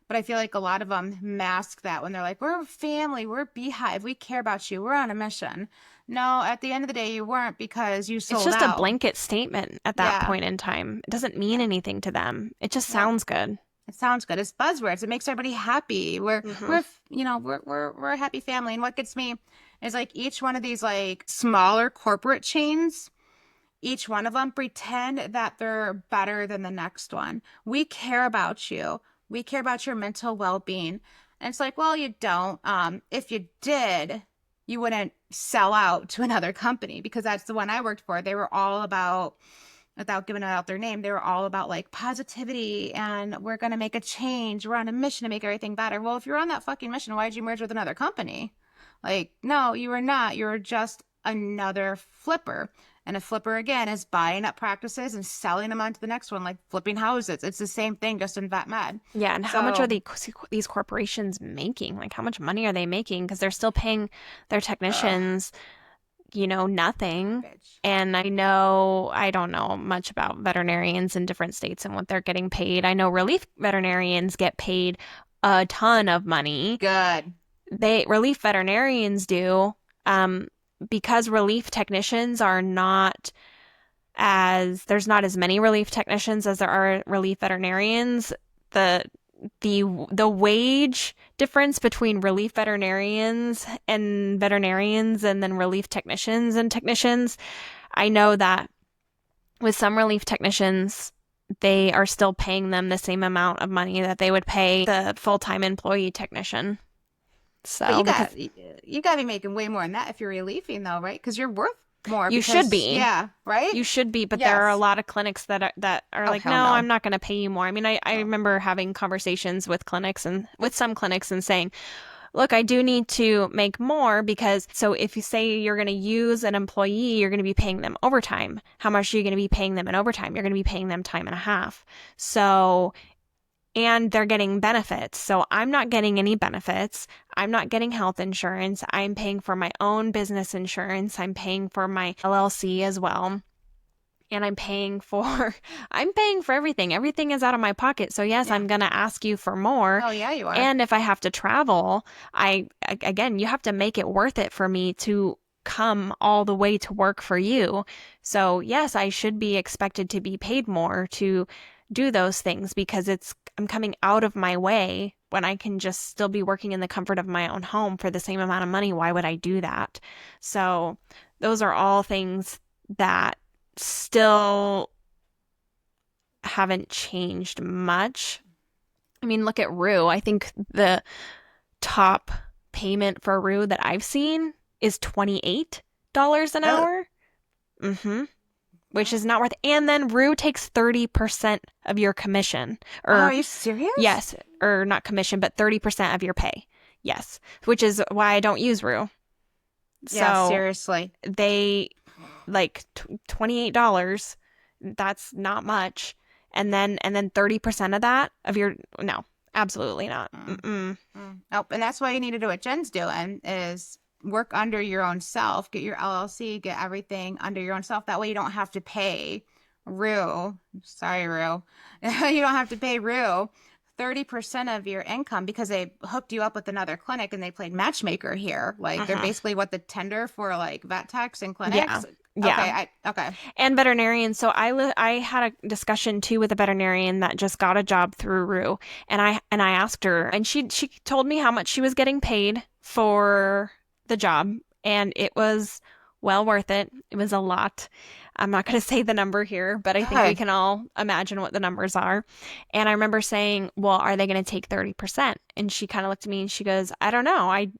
But I feel like a lot of them mask that when they're like, we're a family, we're a beehive, we care about you, we're on a mission. No, at the end of the day, you weren't because you It's sold just a out. blanket statement at that Yeah. point in time. It doesn't mean anything to them. It just No, sounds good. it sounds good. It's buzzwords. It makes everybody happy. Hmm. We're a happy family. And what gets me is like each one of these like smaller corporate chains, each one of them pretend that they're better than the next one. We care about you. We care about your mental well-being. And it's like, well, you don't. If you did, you wouldn't sell out to another company because that's the one I worked for. They were all about, without giving out their name, they were all about like positivity and we're going to make a change. We're on a mission to make everything better. Well, if you're on that fucking mission, why did you merge with another company? Like, no, you were not. You were just another flipper. And a flipper, again, is buying up practices and selling them on to the next one, like flipping houses. It's the same thing, just in vet med. Yeah, and how much are So, these corporations making? Like, how much money are they making? Because they're still paying their ugh, technicians, nothing. garbage. And I don't know much about veterinarians in different states and what they're getting paid. I know relief veterinarians get paid a ton of money. Good. Relief veterinarians do, um, because relief technicians are not there's not as many relief technicians as there are relief veterinarians. The the wage difference between relief veterinarians and then relief technicians, I know that with some relief technicians, they are still paying them the same amount of money that they would pay the full-time employee technician. But So, because you got to be making way more than that if you're relieving, though, right? Because you're worth more. you should Because be. yeah, right? You should be, but there are a Yes. lot of clinics that are Oh like, hell no, no. I'm not going to pay you more. I mean, I No. remember having conversations with clinics and with some clinics and saying, look, I do need to make more because so if you say you're going to use an employee, you're going to be paying them overtime. How much are you going to be paying them in overtime? You're going to be paying them time and a half. So and they're getting benefits. So I'm not getting any benefits. I'm not getting health insurance. I'm paying for my own business insurance. I'm paying for my LLC as well. And I'm paying for everything. Everything is out of my pocket. So yes, Yeah. I'm going to ask you for more. Oh yeah, you are. And if I have to travel, again, you have to make it worth it for me to come all the way to work for you. So yes, I should be expected to be paid more to do those things because I'm coming out of my way when I can just still be working in the comfort of my own home for the same amount of money. Why would I do that? So those are all things that still haven't changed much. I mean, look at Rue. I think the top payment for Rue that I've seen is $28 an Oh, hour. Mm-hmm. Which is not worth. And then Rue takes 30% of your commission. oh, Or are you serious? yes, or not commission, but 30% of your pay. Yes. Which is why I don't use Rue. Yeah, So seriously. they like $28. That's not much. And then 30% of that of your no, absolutely not. Mm, Mm-mm. Nope. And that's why you need to do what Jen's doing is work under your own self, get your LLC, get everything under your own self. That way you don't have to pay Rue. Sorry, Rue. You don't have to pay Rue 30% of your income because they hooked you up with another clinic and they played matchmaker here. Like they're Uh-huh. basically what the tender for like vet techs and Yeah. clinics. Yeah. Okay. And veterinarians. So I had a discussion too with a veterinarian that just got a job through Rue, and I asked her, and she told me how much she was getting paid for the job, and it was well worth it. It was a lot. I'm not going to say the number here, but I think we Okay. can all imagine what the numbers are. And I remember saying, "Well, are they going to take 30%?" And she kind of looked at me and she goes, "I don't know. I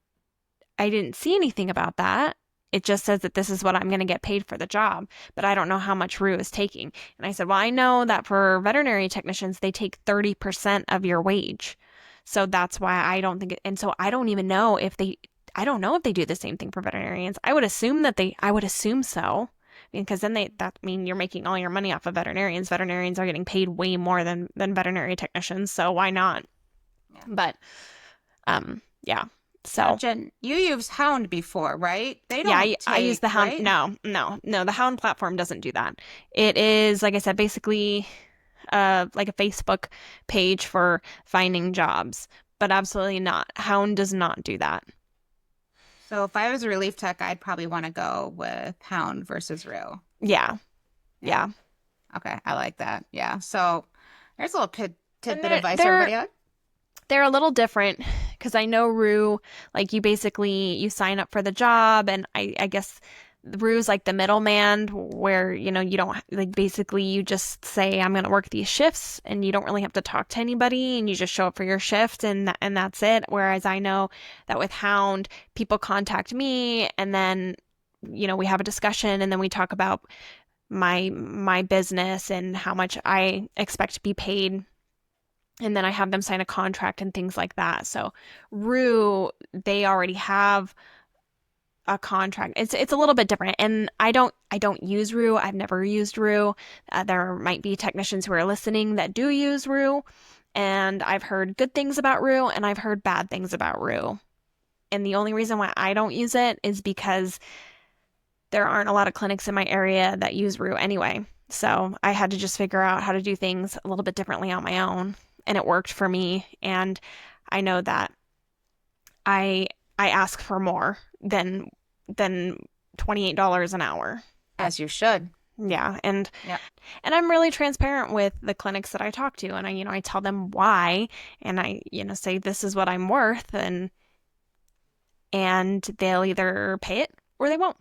didn't see anything about that. It just says that this is what I'm going to get paid for the job, but I don't know how much Rue is taking." And I said, well, I know that for veterinary technicians, they take 30% of your wage. So that's why I don't think it, and so I don't even know if they, I don't know if they do the same thing for veterinarians. I would assume so. Because then that mean you're making all your money off of veterinarians. Veterinarians are getting paid way more than veterinary technicians, so why not? Yeah. But yeah. Now, So Jen, you used Hound before, right? They yeah, don't I use take, the Hound. right? No, the Hound platform doesn't do that. It is, like I said, basically like a Facebook page for finding jobs, but absolutely not. Hound does not do that. So if I was a relief tech, I'd probably want to go with Hound versus Rue. Yeah, Yeah. yeah. Okay. I like that. Yeah. So there's a little And tidbit advice for everybody out. they're a little different because I know Rue, like you basically you sign up for the job, and I guess Rue's like the middleman where you don't like basically you just say I'm gonna work these shifts and you don't really have to talk to anybody and you just show up for your shift and that's it. Whereas I know that with Hound, people contact me and then we have a discussion and then we talk about my business and how much I expect to be paid, and then I have them sign a contract and things like that. So Rue, they already have a contract. It's a little bit different, and I don't use Rue. I've never used Rue. There might be technicians who are listening that do use Rue, and I've heard good things about Rue, and I've heard bad things about Rue. And the only reason why I don't use it is because there aren't a lot of clinics in my area that use Rue anyway. So I had to just figure out how to do things a little bit differently on my own, and it worked for me. And I know that I I ask for more than $28 an hour. As you should. Yeah, and Yeah. and I'm really transparent with the clinics that I talk to, and I tell them why, and I say this is what I'm worth, and they'll either pay it or they won't.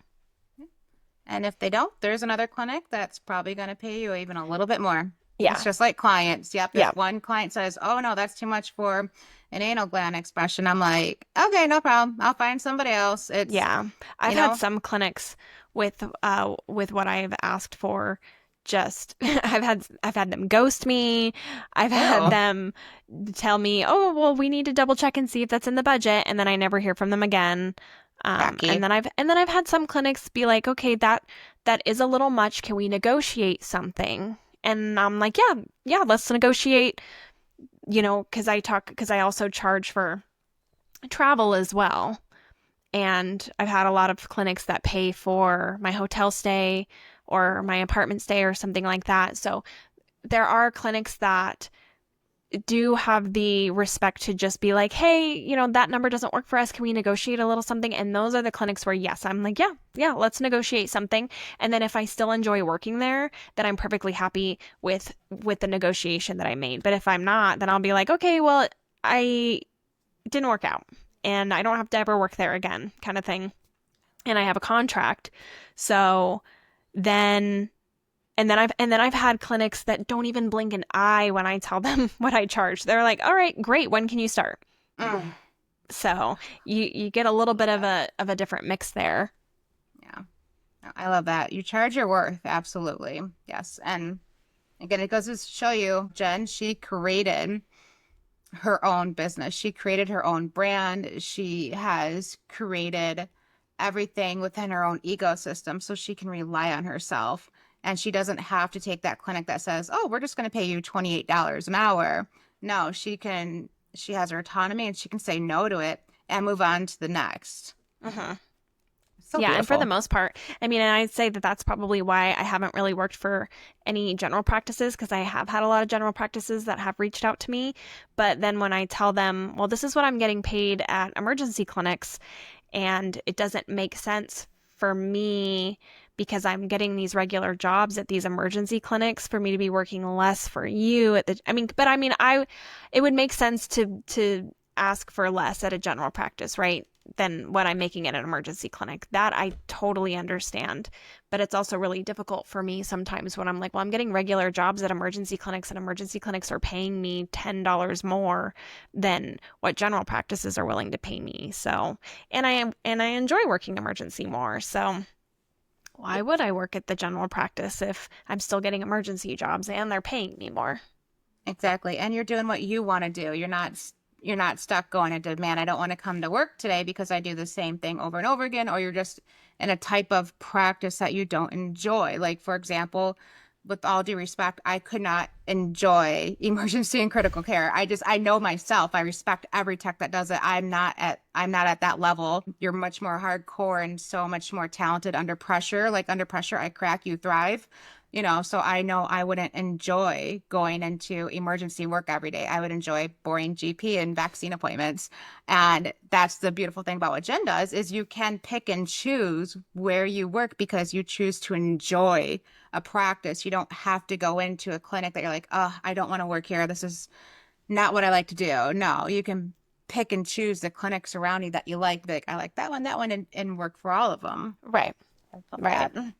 And if they don't, there's another clinic that's probably going to pay you even a little bit more. It's Yeah, just like clients. Yep. If yeah, one client says, oh, no, that's too much for an anal gland expression, I'm like, okay, no problem. I'll find somebody else. It's, yeah. you I've had know, some clinics with what I've asked for. Just I've had them ghost me. I've had ew, them tell me, "Oh, well, we need to double check and see if that's in the budget," and then I never hear from them again. And tacky. then I've had some clinics be like, "Okay, that is a little much. Can we negotiate something?" And I'm like, "Yeah, yeah, let's negotiate." Because I also charge for travel as well. And I've had a lot of clinics that pay for my hotel stay or my apartment stay or something like that. So there are clinics that do have the respect to just be like, hey, that number doesn't work for us. Can we negotiate a little something? And those are the clinics where, yes, I'm like, yeah, yeah, let's negotiate something. And then if I still enjoy working there, then I'm perfectly happy with the negotiation that I made. But if I'm not, then I'll be like, okay, well, I it didn't work out and I don't have to ever work there again, kind of thing. And I have a contract. So then and then I've had clinics that don't even blink an eye when I tell them what I charge. They're like, "All right, great. When can you start?" Mm, So you get a little love bit of that. a different mix there. Yeah. I love that. You charge your worth. Absolutely. Yes. And again, it goes to show you, Jen, she created her own business. She created her own brand. She has created everything within her own ecosystem so she can rely on herself. And she doesn't have to take that clinic that says, oh, we're just going to pay you $28 an hour. No, she has her autonomy and she can say no to it and move on to the next. Uh-huh. So Yeah, and for the beautiful. most part, I mean, and I'd say that that's probably why I haven't really worked for any general practices because I have had a lot of general practices that have reached out to me. But then when I tell them, well, this is what I'm getting paid at emergency clinics, and it doesn't make sense for me because I'm getting these regular jobs at these emergency clinics for me to be working less for you at the I mean, but I mean, I it would make sense to ask for less at a general practice, right? Than what I'm making at an emergency clinic. That I totally understand. But it's also really difficult for me sometimes when I'm like, well, I'm getting regular jobs at emergency clinics and emergency clinics are paying me $10 more than what general practices are willing to pay me. So, and I enjoy working emergency more. So, why would I work at the general practice if I'm still getting emergency jobs and they're paying me more? Exactly. And you're doing what you want to do. You're not you're not stuck going into, man, I don't want to come to work today because I do the same thing over and over again, or you're just in a type of practice that you don't enjoy. Like, for example, with all due respect, I could not enjoy emergency and critical care. I know myself. I respect every tech that does it. I'm not at that level. You're much more hardcore and so much more talented under pressure. Like under pressure, I crack, you thrive. So I know I wouldn't enjoy going into emergency work every day. I would enjoy boring GP and vaccine appointments. And that's the beautiful thing about what Jen does is you can pick and choose where you work because you choose to enjoy a practice. You don't have to go into a clinic that you're like, oh, I don't want to work here. This is not what I like to do. No, you can pick and choose the clinics around you that you like. Like, I like that one, and work for all of them. Right. I love Right. that.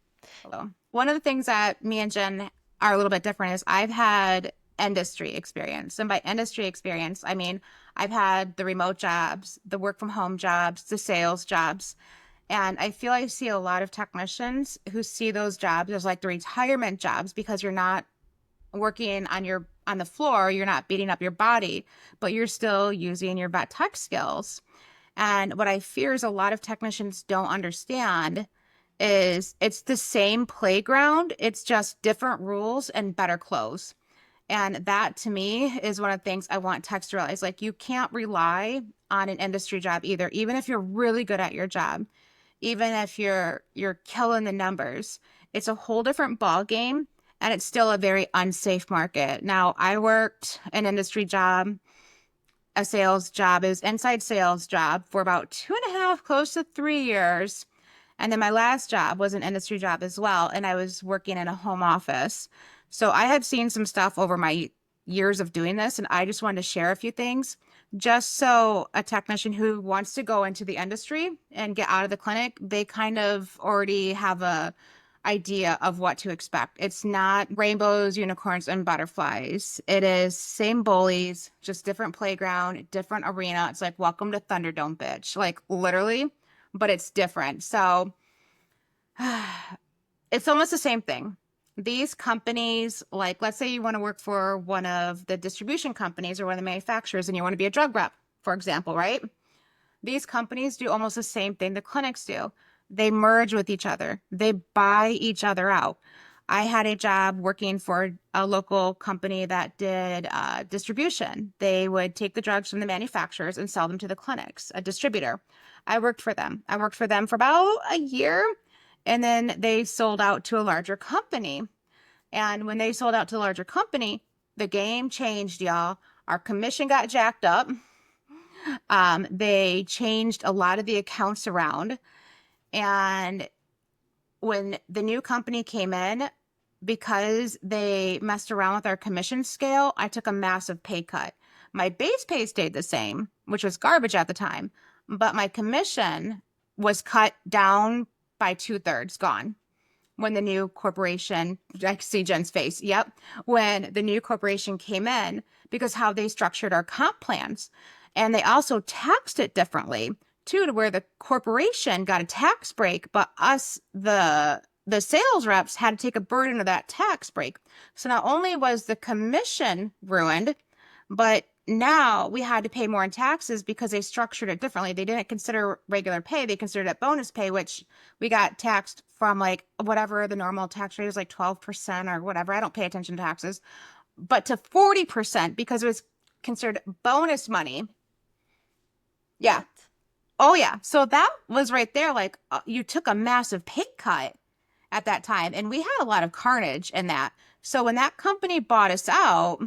So, one of the things that me and Jen are a little bit different is I've had industry experience. And by industry experience, I mean, I've had the remote jobs, the work from home jobs, the sales jobs. And I feel I see a lot of technicians who see those jobs as like the retirement jobs because you're not working on the floor, you're not beating up your body, but you're still using your vet tech skills. And what I fear is a lot of technicians don't understand is it's the same playground, it's just different rules and better clothes. And that to me is one of the things I want techs to realize. Like you can't rely on an industry job either, even if you're really good at your job, even if you're killing the numbers. It's a whole different ball game and it's still a very unsafe market. Now, I worked an industry job, a sales job. It was inside sales job for about 2.5, close to 3 years. And then my last job was an industry job as well. And I was working in a home office. So I had seen some stuff over my years of doing this. And I just wanted to share a few things just so a technician who wants to go into the industry and get out of the clinic, they kind of already have a idea of what to expect. It's not rainbows, unicorns, and butterflies. It is same bullies, just different playground, different arena. It's like welcome to Thunderdome, bitch. Like literally, but it's different. So it's almost the same thing. These companies, like let's say you want to work for one of the distribution companies or one of the manufacturers and you want to be a drug rep, for example, right? These companies do almost the same thing the clinics do. They merge with each other. They buy each other out. I had a job working for a local company that did distribution. They would take the drugs from the manufacturers and sell them to the clinics, a distributor. I worked for them. I worked for them for about a year, and then they sold out to a larger company. And when they sold out to a larger company, the game changed, y'all. Our commission got jacked up. They changed a lot of the accounts around. And when the new company came in, because they messed around with our commission scale, I took a massive pay cut. My base pay stayed the same, which was garbage at the time, but my commission was cut down by 2/3, gone. When the new corporation, I see Jen's face. Yep. When the new corporation came in, because how they structured our comp plans. And they also taxed it differently too, to where the corporation got a tax break, but us, the sales reps, had to take a burden of that tax break. So not only was the commission ruined, but now we had to pay more in taxes because they structured it differently. They didn't consider regular pay. They considered it bonus pay, which we got taxed from like whatever the normal tax rate is, like 12% or whatever. I don't pay attention to taxes, but to 40% because it was considered bonus money. Yeah. Oh, yeah. So that was right there. Like you took a massive pay cut at that time. And we had a lot of carnage in that. So when that company bought us out,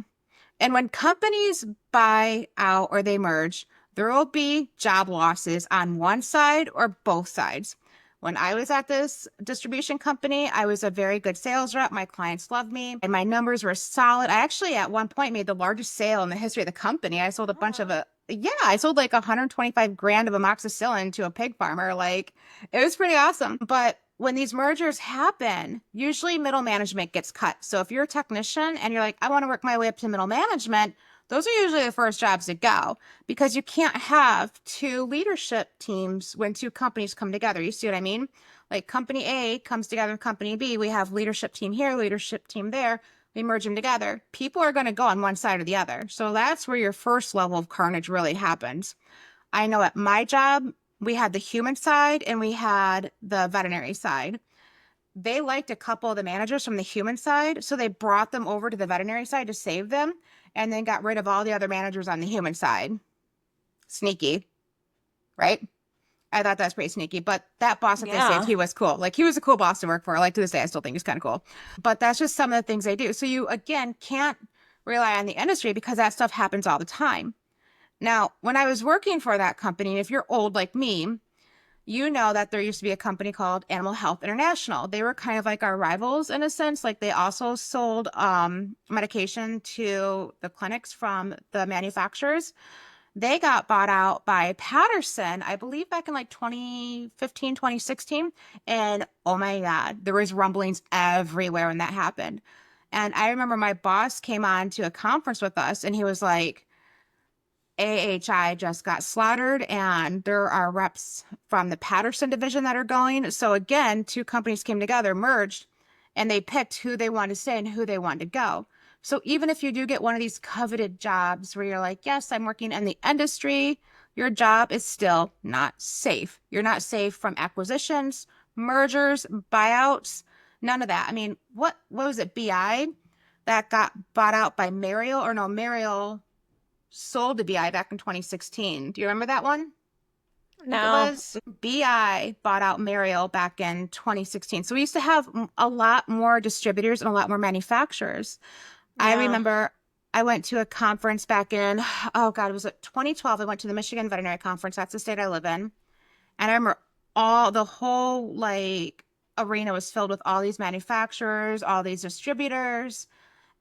and when companies buy out or they merge, there will be job losses on one side or both sides. When I was at this distribution company, I was a very good sales rep. My clients loved me and my numbers were solid. I actually at one point made the largest sale in the history of the company. I sold a bunch of I sold like 125 grand of amoxicillin to a pig farmer. Like it was pretty awesome. But when these mergers happen, usually middle management gets cut. So if you're a technician and you're like, I want to work my way up to middle management, those are usually the first jobs to go because you can't have two leadership teams when two companies come together. You see what I mean? Like company A comes together with company B. We have leadership team here, leadership team there. we merge them together. People are going to go on one side or the other. So that's where your first level of carnage really happens. I know at my job, we had the human side and we had the veterinary side. They liked a couple of the managers from the human side, so they brought them over to the veterinary side to save them and then got rid of all the other managers on the human side. Sneaky, right? I thought that's pretty sneaky, but that boss that they saved, Yeah. he was cool. Like, he was a cool boss to work for. Like, to this day, I still think he's kind of cool. But that's just some of the things they do. So you, again, can't rely on the industry because that stuff happens all the time. Now, when I was working for that company, if you're old like me, you know that there used to be a company called Animal Health International. They were kind of like our rivals in a sense. Like, they also sold medication to the clinics from the manufacturers. They got bought out by Patterson, I believe back in like 2015, 2016. And oh my God, there was rumblings everywhere when that happened. And I remember my boss came on to a conference with us and he was like, AHI just got slaughtered, and there are reps from the Patterson division that are going. So again, two companies came together, merged, and they picked who they wanted to stay and who they wanted to go. So even if you do get one of these coveted jobs where you're like, yes, I'm working in the industry, your job is still not safe. You're not safe from acquisitions, mergers, buyouts, none of that. I mean, what was it, BI that got bought out by Mariel, or no, Mariel sold to BI back in 2016. Do you remember that one? I think it No. was BI bought out Mariel back in 2016. So we used to have a lot more distributors and a lot more manufacturers. I Yeah. remember I went to a conference back in, oh God, it was 2012. I went to the Michigan Veterinary Conference. That's the state I live in. And I remember the whole like arena was filled with all these manufacturers, all these distributors.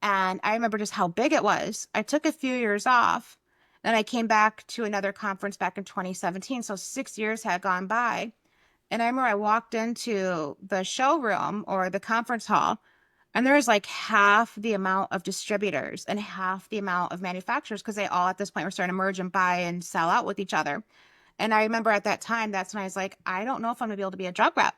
And I remember just how big it was. I took a few years off. Then I came back to another conference back in 2017. So 6 years had gone by. And I remember I walked into the showroom or the conference hall, and there was like half the amount of distributors and half the amount of manufacturers because they all at this point were starting to merge and buy and sell out with each other. And I remember at that time, that's when I was like, I don't know if I'm gonna be able to be a drug rep.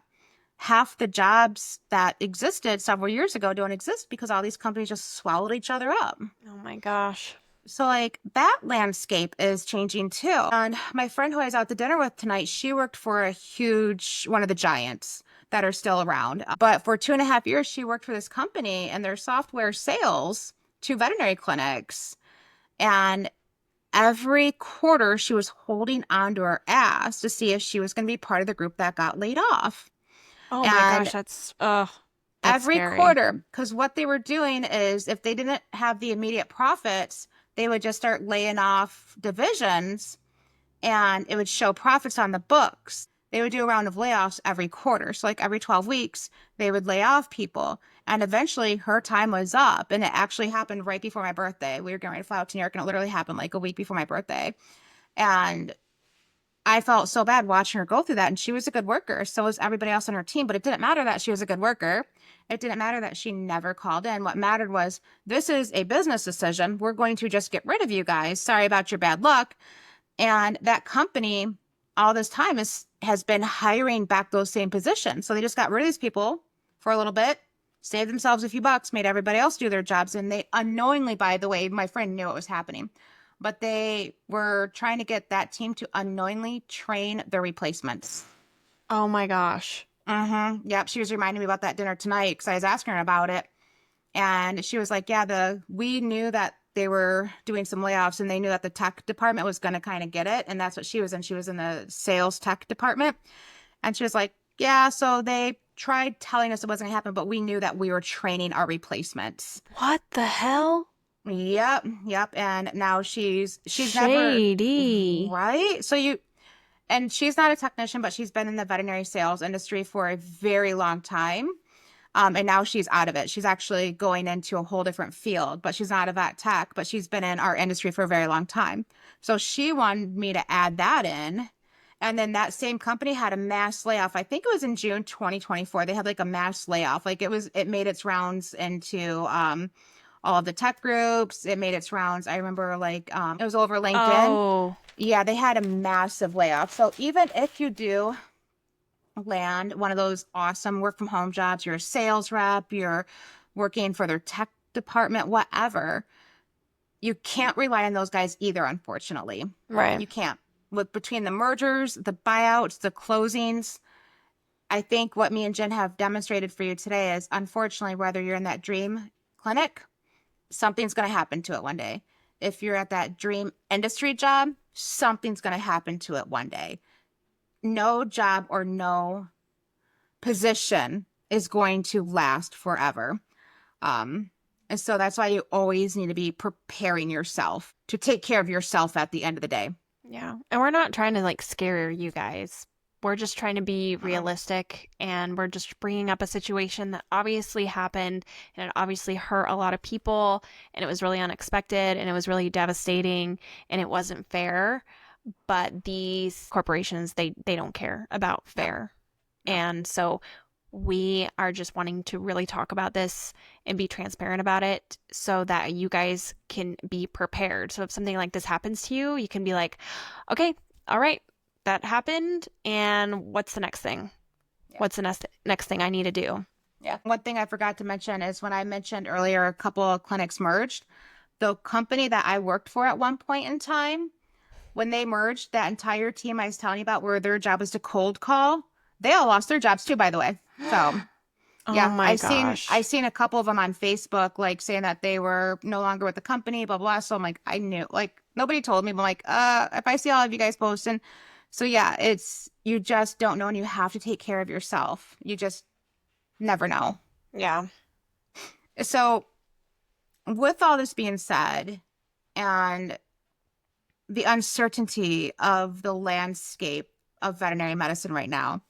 Half the jobs that existed several years ago don't exist because all these companies just swallowed each other up. Oh my gosh. So, like, that landscape is changing too. And my friend who I was out to dinner with tonight, she worked for a huge one of the giants that are still around. But for 2.5 years, she worked for this company and their software sales to veterinary clinics. And every quarter, she was holding onto her ass to see if she was going to be part of the group that got laid off. Oh my And gosh, that's every scary. quarter, because what they were doing is if they didn't have the immediate profits, they would just start laying off divisions and it would show profits on the books. They would do a round of layoffs every quarter. So, like every 12 weeks, they would lay off people. And eventually her time was up. And it actually happened right before my birthday. We were getting ready to fly out to New York, and it literally happened like a week before my birthday. And I felt so bad watching her go through that. And she was a good worker. So was everybody else on her team. But it didn't matter that she was a good worker. It didn't matter that she never called in. What mattered was, this is a business decision. We're going to just get rid of you guys. Sorry about your bad luck. And that company all this time has been hiring back those same positions. So they just got rid of these people for a little bit, saved themselves a few bucks, made everybody else do their jobs. And they unknowingly, by the way, my friend knew it was happening, but they were trying to get that team to unknowingly train their replacements. Oh my gosh. Mm-hmm. Yep. She was reminding me about that dinner tonight because I was asking her about it. And she was like, yeah, we knew that they were doing some layoffs and they knew that the tech department was going to kind of get it. And that's what she was in. She was in the sales tech department. And she was like, yeah, so they tried telling us it wasn't going to happen, but we knew that we were training our replacements. What the hell? Yep, yep. And now she's never, Shady. right? And she's not a technician, but she's been in the veterinary sales industry for a very long time. And now she's out of it. She's actually going into a whole different field, but she's not a vet tech, but she's been in our industry for a very long time. So she wanted me to add that in. And then that same company had a mass layoff. I think it was in June 2024. They had like a mass layoff. Like it made its rounds into all of the tech groups. It made its rounds. I remember like it was over LinkedIn. Oh, Yeah, they had a massive layoff. So even if you do land one of those awesome work from home jobs, you're a sales rep, you're working for their tech department, whatever, you can't rely on those guys either, unfortunately. Right. You can't. With between the mergers, the buyouts, the closings, I think what me and Jen have demonstrated for you today is, unfortunately, whether you're in that dream clinic, something's going to happen to it one day. If you're at that dream industry job, something's going to happen to it one day. No job or no position is going to last forever. And so that's why you always need to be preparing yourself to take care of yourself at the end of the day. Yeah. And we're not trying to like scare you guys. We're just trying to be Mm-mm. realistic and we're just bringing up a situation that obviously happened and it obviously hurt a lot of people and it was really unexpected and it was really devastating and it wasn't fair. But these corporations, they don't care about No, fair. no. And so we are just wanting to really talk about this and be transparent about it so that you guys can be prepared. So if something like this happens to you, you can be like, okay, all right, that happened. And what's the next thing? Yeah. What's the next thing I need to do? Yeah. One thing I forgot to mention is when I mentioned earlier, a couple of clinics merged. The company that I worked for at one point in time, when they merged, that entire team I was telling you about, where their job was to cold call, they all lost their jobs too, by the way. So Oh yeah, my I've gosh. seen a couple of them on Facebook, like saying that they were no longer with the company, blah blah. So I'm like, I knew, like nobody told me. But I'm like, if I see all of you guys posting, so yeah, it's you just don't know, and you have to take care of yourself. You just never know. Yeah. So with all this being said, and the uncertainty of the landscape of veterinary medicine right now,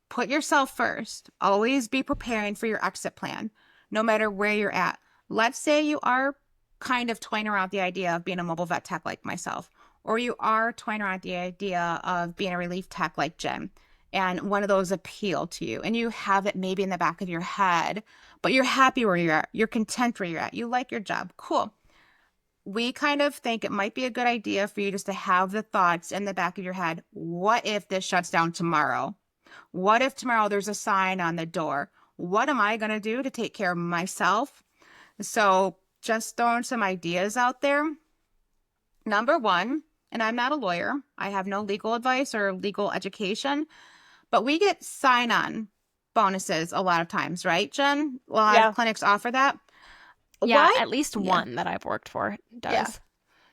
put yourself first. Always be preparing for your exit plan, no matter where you're at. Let's say you are kind of toying around the idea of being a mobile vet tech like myself, or you are toying around the idea of being a relief tech like Jen, and one of those appeal to you, and you have it maybe in the back of your head, but you're happy where you're at. You're content where you're at. You like your job. Cool. We kind of think it might be a good idea for you just to have the thoughts in the back of your head. What if this shuts down tomorrow? What if tomorrow there's a sign on the door? What am I going to do to take care of myself? So, just throwing some ideas out there. Number one, and I'm not a lawyer, I have no legal advice or legal education, but we get sign on bonuses a lot of times, right, Jen? A lot of Yeah. clinics offer that. Yeah. Why? At least Yeah, one that I've worked for yeah. does.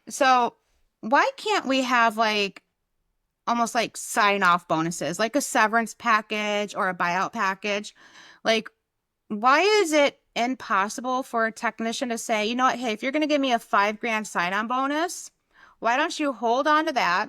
So, why can't we have like almost like sign off bonuses, like a severance package or a buyout package? Like, why is it impossible for a technician to say, you know what, hey, if you're going to give me a 5 grand sign on bonus, why don't you hold on to that?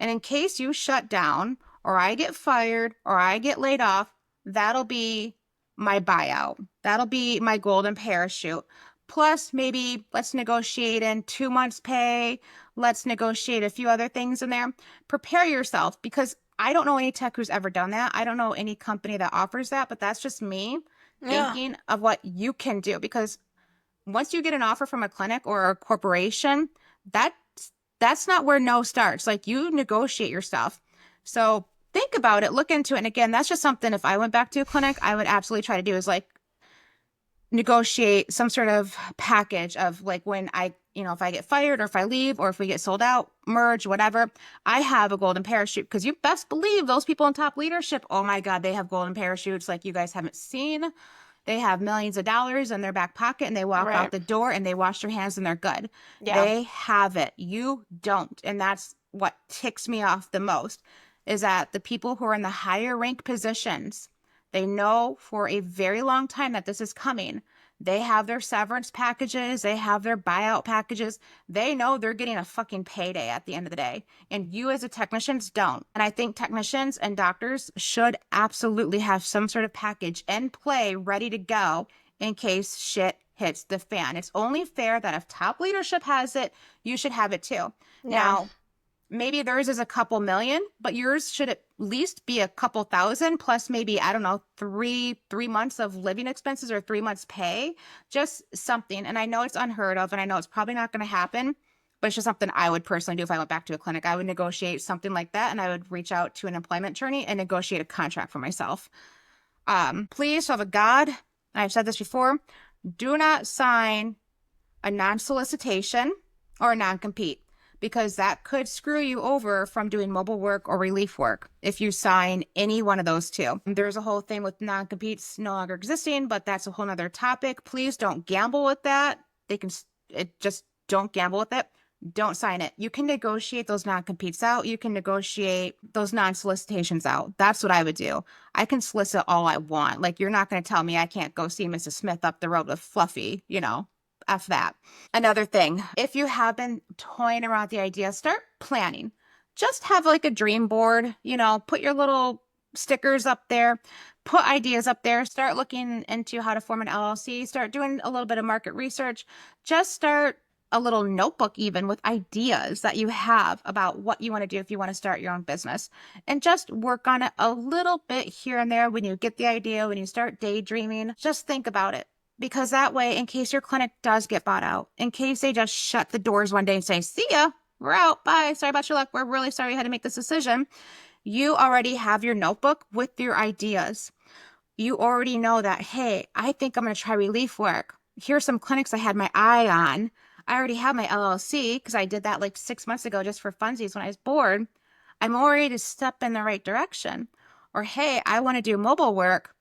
And in case you shut down or I get fired or I get laid off, that'll be my buyout. That'll be my golden parachute. Plus, maybe let's negotiate in 2 months' pay. Let's negotiate a few other things in there. Prepare yourself, because I don't know any tech who's ever done that. I don't know any company that offers that, but that's just me Yeah. thinking of what you can do. Because once you get an offer from a clinic or a corporation, that that's not where no starts. Like, you negotiate your stuff. So think about it, look into it. And again, that's just something, if I went back to a clinic, I would absolutely try to do, is like negotiate some sort of package of like, when I, if I get fired or if I leave or if we get sold out, merge, whatever, I have a golden parachute. Because you best believe those people in top leadership, oh my God, they have golden parachutes like you guys haven't seen. They have millions of dollars in their back pocket and they walk out Right. the door and they wash their hands and they're good. Yeah. They have it. You don't. And that's what ticks me off the most, is that the people who are in the higher rank positions, they know for a very long time that this is coming. They have their severance packages, they have their buyout packages. They know they're getting a fucking payday at the end of the day. And you as a technicians don't. And I think technicians and doctors should absolutely have some sort of package in play ready to go in case shit hits the fan. It's only fair that if top leadership has it, you should have it too. Yeah. Now, maybe theirs is a couple million, but yours should at least be a couple thousand, plus maybe, I don't know, three months of living expenses or 3 months pay, just something. And I know it's unheard of, and I know it's probably not going to happen, but it's just something I would personally do if I went back to a clinic. I would negotiate something like that, and I would reach out to an employment attorney and negotiate a contract for myself. Please, so of a God, I've said this before, Do not sign a non-solicitation or a non-compete, because that could screw you over from doing mobile work or relief work if you sign any one of those two. There's a whole thing with non-competes no longer existing, but that's a whole nother topic. Please don't gamble with that. Just don't gamble with it. Don't sign it. You can negotiate those non-competes out. You can negotiate those non-solicitations out. That's what I would do. I can solicit all I want. Like, you're not going to tell me I can't go see Mrs. Smith up the road with Fluffy, F that. Another thing, if you have been toying around the idea, start planning. Just have like a dream board, put your little stickers up there, put ideas up there, start looking into how to form an LLC, start doing a little bit of market research, just start a little notebook even with ideas that you have about what you want to do if you want to start your own business, and just work on it a little bit here and there. When you get the idea, when you start daydreaming, just think about it. Because that way, in case your clinic does get bought out, in case they just shut the doors one day and say, see ya, we're out, bye, sorry about your luck, we're really sorry you had to make this decision, you already have your notebook with your ideas. You already know that, hey, I think I'm going to try relief work. Here's some clinics I had my eye on. I already have my LLC because I did that like 6 months ago just for funsies when I was bored. I'm already to step in the right direction. Or, hey, I want to do mobile work.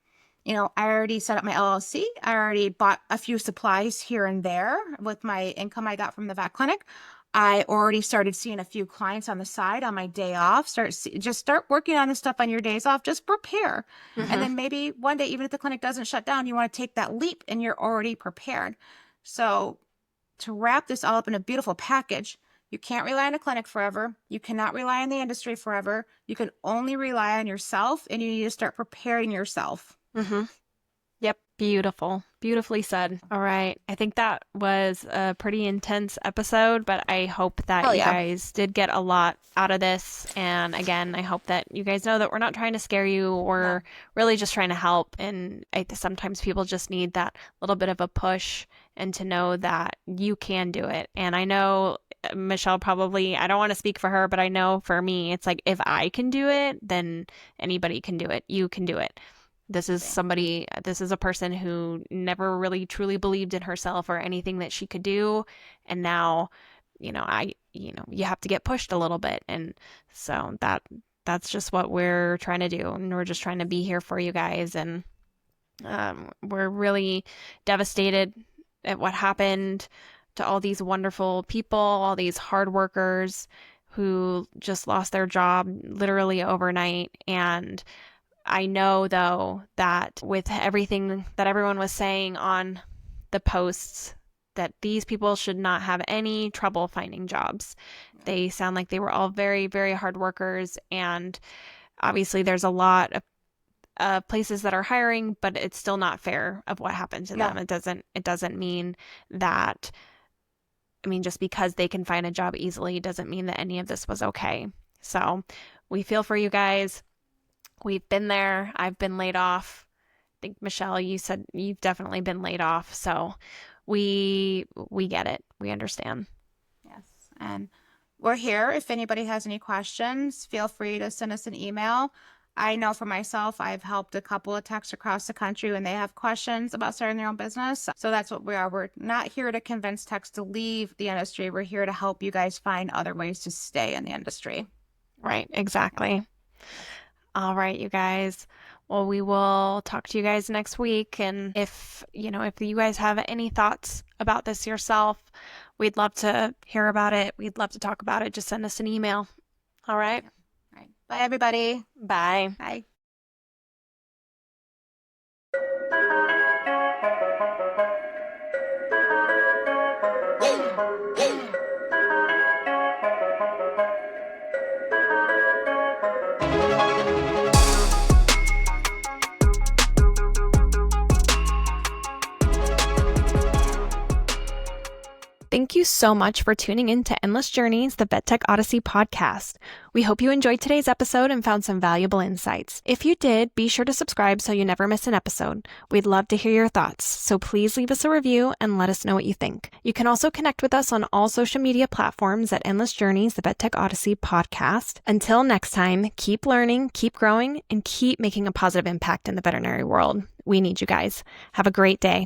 I already set up my LLC. I already bought a few supplies here and there with my income I got from the vet clinic. I already started seeing a few clients on the side on my day off. Just start working on this stuff on your days off. Just prepare. And then maybe one day, even if the clinic doesn't shut down, you want to take that leap and you're already prepared. So to wrap this all up in a beautiful package, you can't rely on a clinic forever. You cannot rely on the industry forever. You can only rely on yourself, and you need to start preparing yourself. Yep. Beautiful. Beautifully said. All right. I think that was a pretty intense episode, but I hope that you guys did get a lot out of this. And again, I hope that you guys know that we're not trying to scare you or really just trying to help. And sometimes people just need that little bit of a push and to know that you can do it. And I know Michelle probably, I don't want to speak for her, but I know for me, it's like, if I can do it, then anybody can do it. You can do it. This is a person who never really truly believed in herself or anything that she could do. And now, you have to get pushed a little bit. And so that's just what we're trying to do. And we're just trying to be here for you guys. And we're really devastated at what happened to all these wonderful people, all these hard workers who just lost their job literally overnight. And I know, though, that with everything that everyone was saying on the posts, that these people should not have any trouble finding jobs. They sound like they were all very, very hard workers. And obviously there's a lot of places that are hiring, but it's still not fair of what happened to them. It doesn't mean that, just because they can find a job easily doesn't mean that any of this was okay. So we feel for you guys. We've been there. I've been laid off. I think, Michelle, you said you've definitely been laid off. So we get it. We understand. Yes. And we're here. If anybody has any questions, feel free to send us an email. I know for myself, I've helped a couple of techs across the country when they have questions about starting their own business. So that's what we are. We're not here to convince techs to leave the industry. We're here to help you guys find other ways to stay in the industry. Right. Exactly. All right, you guys. Well, we will talk to you guys next week. And if you guys have any thoughts about this yourself, we'd love to hear about it. We'd love to talk about it. Just send us an email. All right. All right. Bye, everybody. Bye. Bye. Thank you so much for tuning in to Endless Journeys, the VetTech Odyssey podcast. We hope you enjoyed today's episode and found some valuable insights. If you did, be sure to subscribe so you never miss an episode. We'd love to hear your thoughts, so please leave us a review and let us know what you think. You can also connect with us on all social media platforms at Endless Journeys, the VetTech Odyssey podcast. Until next time, keep learning, keep growing, and keep making a positive impact in the veterinary world. We need you guys. Have a great day.